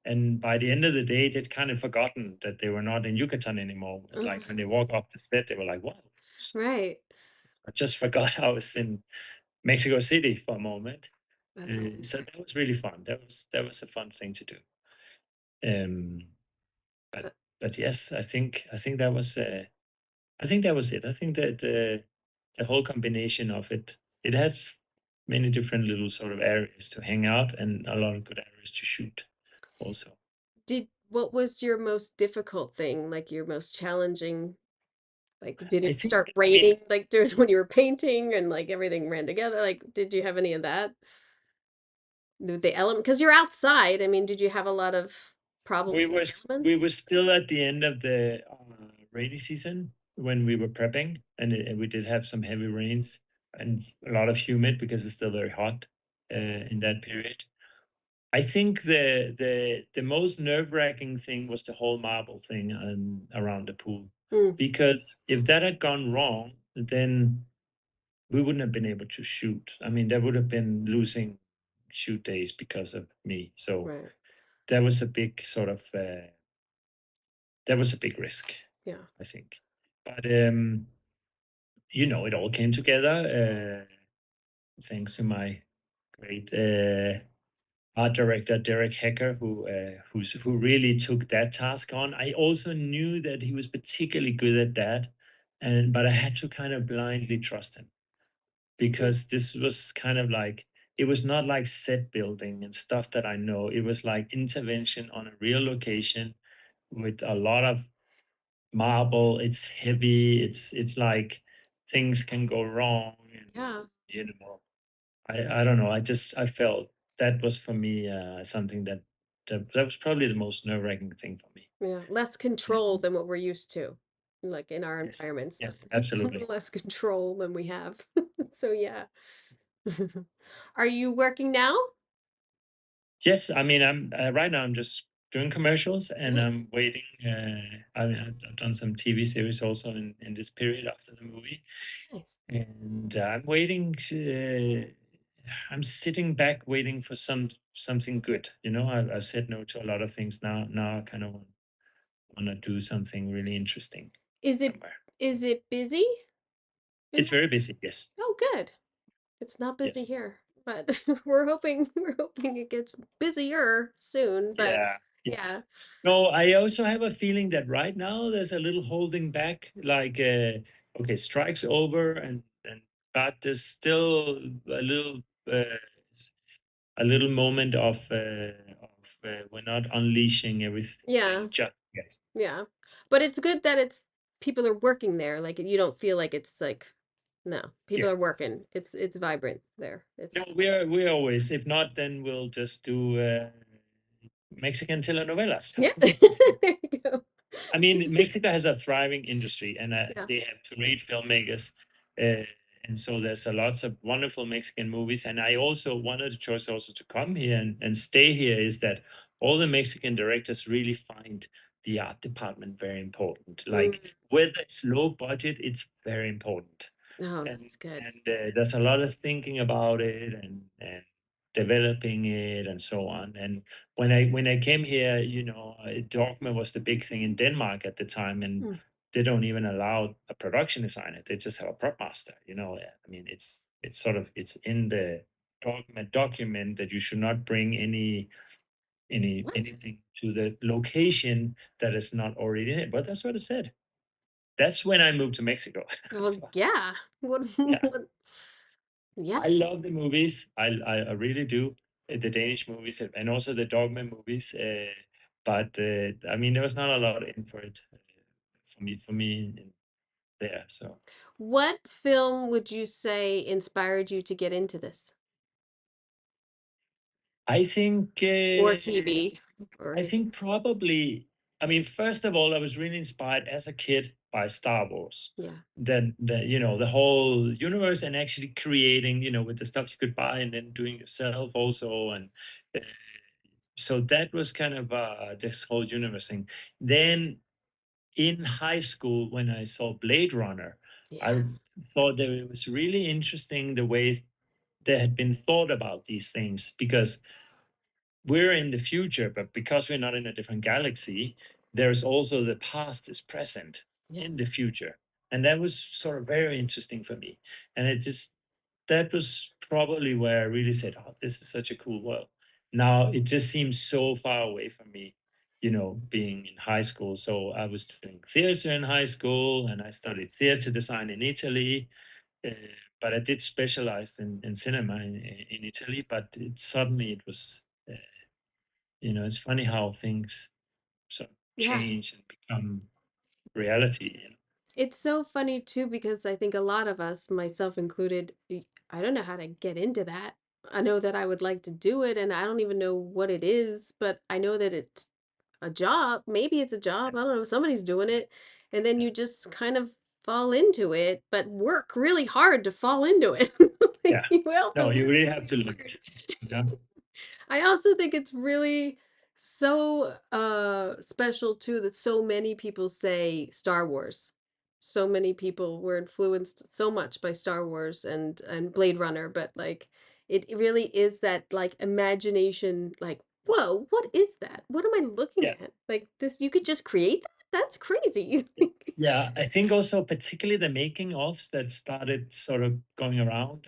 and by the end of the day they'd kind of forgotten that they were not in Yucatan anymore. Oh, Like when they walk off the set, they were like, "Wow, right. I just forgot I was in Mexico City for a moment." That's all. So that was really fun. That was a fun thing to do. Um, but That, but yes, I think that was I think that was it. I think that the whole combination of it has many different little sort of areas to hang out and a lot of good areas to shoot also. what was your most difficult thing, like your most challenging? Like, did I it think, start I mean, raining like during when you were painting and like everything ran together? Like, did you have any of that? The element, because you're outside. I mean, did you have a lot of problems we with were the we elements? were still at the end of the rainy season when we were prepping, and we did have some heavy rains and a lot of humid because it's still very hot in that period. I think the most nerve wracking thing was the whole marble thing around the pool. Mm, because if that had gone wrong, then we wouldn't have been able to shoot. I mean, there would have been losing shoot days because of me. So right. that was a big sort of that was a big risk, Yeah. I think. But it all came together thanks to my great art director Derek Hecker, who really took that task on. I also knew that he was particularly good at that, and but I had to kind of blindly trust him Mm, because this was kind of like it was not like set building and stuff that I know. It was like intervention on a real location with a lot of marble. It's heavy. It's like things can go wrong, and yeah. I don't know. I felt that was for me something that was probably the most nerve wracking thing for me. Yeah. Less Yeah. control than what we're used to, like in our Yes. environments. Yes. Absolutely. Less control than we have. So yeah. Are you working now? Yes. I mean, I'm right now. I'm just doing commercials, and Nice. I'm waiting. I've done some TV series also in this period after the movie, Nice. and I'm waiting. I'm sitting back waiting for something good. I've said no to a lot of things now. Now I kind of want to do something really interesting Is it somewhere. is it busy in It's very Mexico? busy. Yes. Oh, good. It's not busy Yes. here, but we're hoping it gets busier soon, but Yeah. Yeah. yeah. No, I also have a feeling that right now there's a little holding back. Like, okay, strike's over, and but there's still a little uh, a little moment of we're not unleashing everything Yeah. just yet. Yeah. But it's good that it's people are working there. Like you don't feel like it's like no, people are Yes. working. It's vibrant there. It's No, we're always. If not, then we'll just do Mexican telenovelas. yeah. There you go. I mean, Mexico has a thriving industry, and Yeah. they have great filmmakers, uh, and so there's a lots of wonderful Mexican movies. And I also one of the choice also to come here and stay here is that all the Mexican directors really find the art department very important. Like Mm. whether it's low budget, it's very important, Oh, and that's good. there's a lot of thinking about it and developing it and so on. And when I came here, dogma was the big thing in Denmark at the time, and Mm. they don't even allow a production designer. They just have a prop master. I mean, it's sort of it's in the dogma document that you should not bring What? anything to the location that is not already in it. But that's what it said. That's when I moved to Mexico. Well, yeah. What, Yeah. what yeah. I love the movies. I really do. The Danish movies and also the Dogma movies. But I mean, there was not a lot in for it for me there. So What film would you say inspired you to get into this? I think Or TV? I Or think probably. I mean, first of all, I was really inspired as a kid by Star Wars. yeah. The whole universe and actually creating, with the stuff you could buy and then doing yourself also and. Uh, so that was kind of this whole universe thing. Then in high school, when I saw Blade Runner, I Yeah. thought that it was really interesting the way there had been thought about these things because we're in the future, but because we're not in a different galaxy, there's also the past is present Yeah. in the future. And that was sort of very interesting for me. And that was probably where I really said, "Oh, this is such a cool world." Now it just seems so far away from me, being in high school. So I was doing theater in high school, and I studied theater design in Italy. Uh, but I did specialize in cinema in Italy. But suddenly it was, it's funny how things sort of Yeah. change and become reality. It's so funny too because I think a lot of us, myself included, I don't know how to get into that. I know that I would like to do it and I don't even know what it is, but I know that it's a job. Maybe it's a job. I don't know. Somebody's doing it. And then you just kind of fall into it, but work really hard to fall into it. Like, Yeah. you have to No, you work really have really to look. hard. Yeah. I also think it's really so special too that so many people say Star Wars. So many people were influenced so much by Star Wars and Blade Runner, but like it really is that like imagination, like, whoa, what is that? What am I looking Yeah. at? Like this, you could just create that? That's crazy. Yeah, I think also particularly the making ofs that started sort of going around.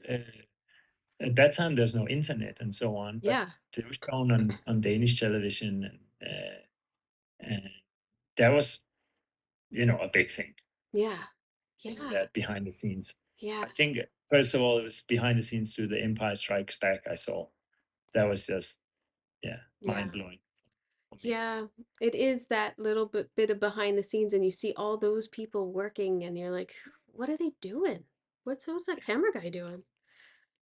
At that time, there's no internet and so on, but Yeah. they were shown on Danish television, and that was, a big thing, Yeah. seeing Yeah. that behind the scenes. Yeah. I think, first of all, it was behind the scenes to the Empire Strikes Back I saw. That was just, yeah, Yeah. mind blowing for me. Yeah, it is that little bit of behind the scenes, and you see all those people working, and you're like, what are they doing? What's that camera guy doing?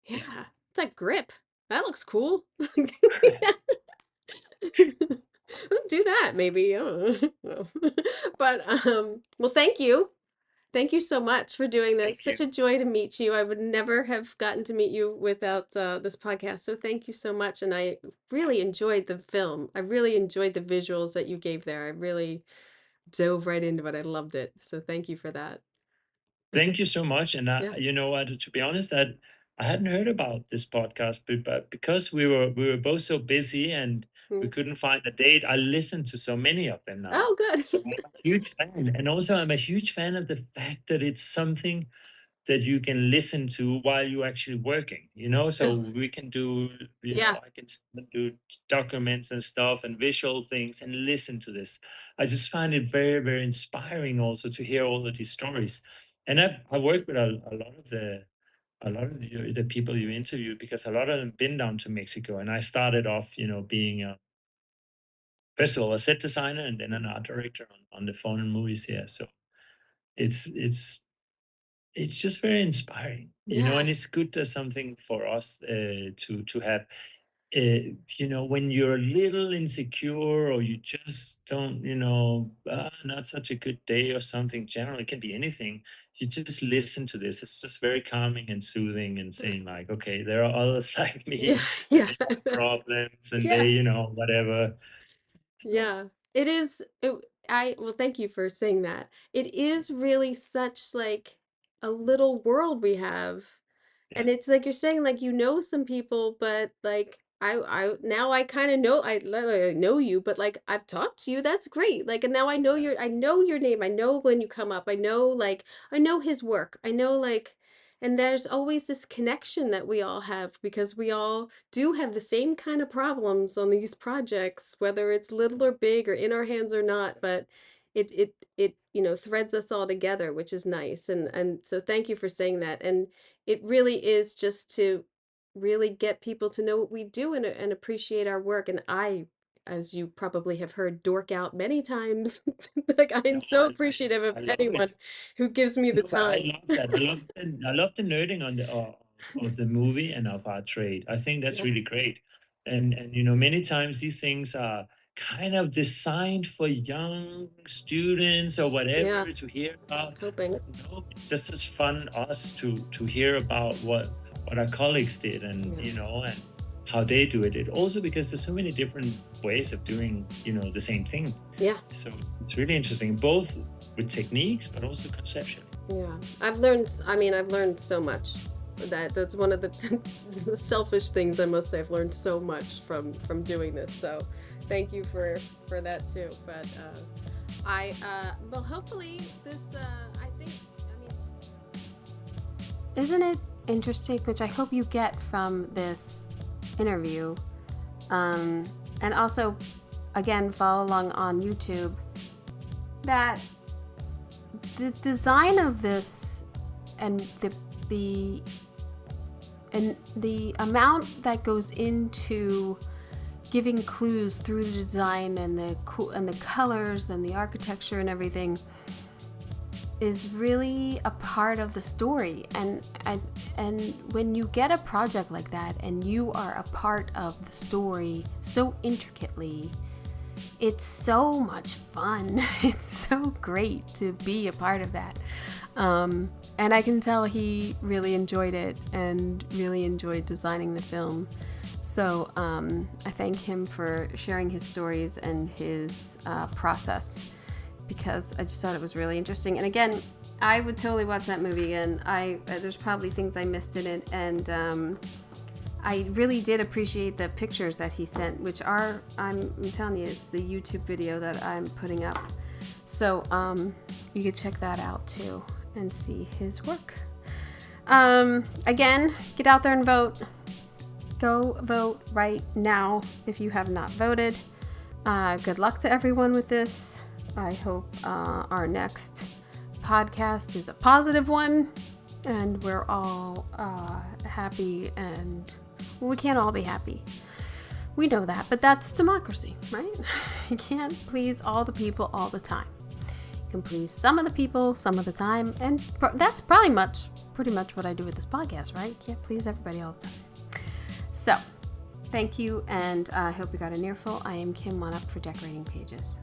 Yeah. Yeah, it's like grip. That looks cool. We'll do that maybe. I don't know. But well, thank you. Thank you so much for doing this. Thank Such you. a joy to meet you. I would never have gotten to meet you without this podcast. So thank you so much. And I really enjoyed the film. I really enjoyed the visuals that you gave there. I really dove right into it. I loved it. So thank you for that. Thank you so much. And Yeah. you know what? To be honest, that I hadn't heard about this podcast, but because we were both so busy and we Mm. couldn't find a date, I listened to so many of them now. Oh, good. So I'm a huge fan, and also I'm a huge fan of the fact that it's something that you can listen to while you're actually working. So Oh, we can do, yeah. I can do documents and stuff and visual things and listen to this. I just find it very, very inspiring also to hear all of these stories. And I worked with a lot of the people you interviewed, because a lot of them been down to Mexico, and I started off, being first of all a set designer and then an art director on the phone and movies here. So it's it's it's just very inspiring, Yeah. and it's good as something for us to have. When you're a little insecure, or you just don't, not such a good day or something. Generally, it can be anything. You just listen to this. It's just very calming and soothing, and saying like, okay, there are others like Yeah. me, and Yeah. they have problems, and they, Yeah. whatever. So Yeah. It is well, thank you for saying that. It is really such like a little world we have. yeah, And it's like you're saying, like, you know some people, but like I now I kind of know, I literally know you, but like I've talked to you. That's great. Like, and now I know your name. I know when you come up. I know, like, I know his work. I know, like, and there's always this connection that we all have because we all do have the same kind of problems on these projects, whether it's little or big or in our hands or not, but it threads us all together, which is nice. And so thank you for saying that. And it really is just to really get people to know what we do and appreciate our work. And I, as you probably have heard, dork out many times. Like, I'm no, so appreciative of I love anyone it. who gives me the No, but I time. love that. I love the nerding on the of the movie and of our trade. I think that's Yeah, really great. And many times these things are kind of designed for young students or yeah, whatever to hear about. hoping. But no, it's just as fun us to hear about what our colleagues did, and Yeah, and how they do it. It also, because there's so many different ways of doing the same thing. yeah, So it's really interesting, both with techniques but also conceptually. yeah. I've learned so much. That's one of the, the selfish things I must say. I've learned so much from doing this. So thank you for that too. But I well, hopefully this I think I mean isn't it interesting, which I hope you get from this interview, and also, again, follow along on YouTube, that the design of this and the and the amount that goes into giving clues through the design and the colors and the architecture and everything is really a part of the story. And when you get a project like that and you are a part of the story so intricately, it's so much fun. It's so great to be a part of that. And I can tell he really enjoyed it and really enjoyed designing the film. So I thank him for sharing his stories and his process, because I just thought it was really interesting. And again, I would totally watch that movie again. There's probably things I missed in it, and I really did appreciate the pictures that he sent, which are, I'm telling you, is the YouTube video that I'm putting up. So you could check that out too and see his work. Again, get out there and vote. Go vote right now if you have not voted. Good luck to everyone with this. I hope our next podcast is a positive one and we're all happy, and well, we can't all be happy. We know that, but that's democracy, right? You can't please all the people all the time. You can please some of the people some of the time, and that's probably pretty much what I do with this podcast, right? You can't please everybody all the time. So, thank you, and I hope you got an earful. I am Kim, one up for Decorating Pages.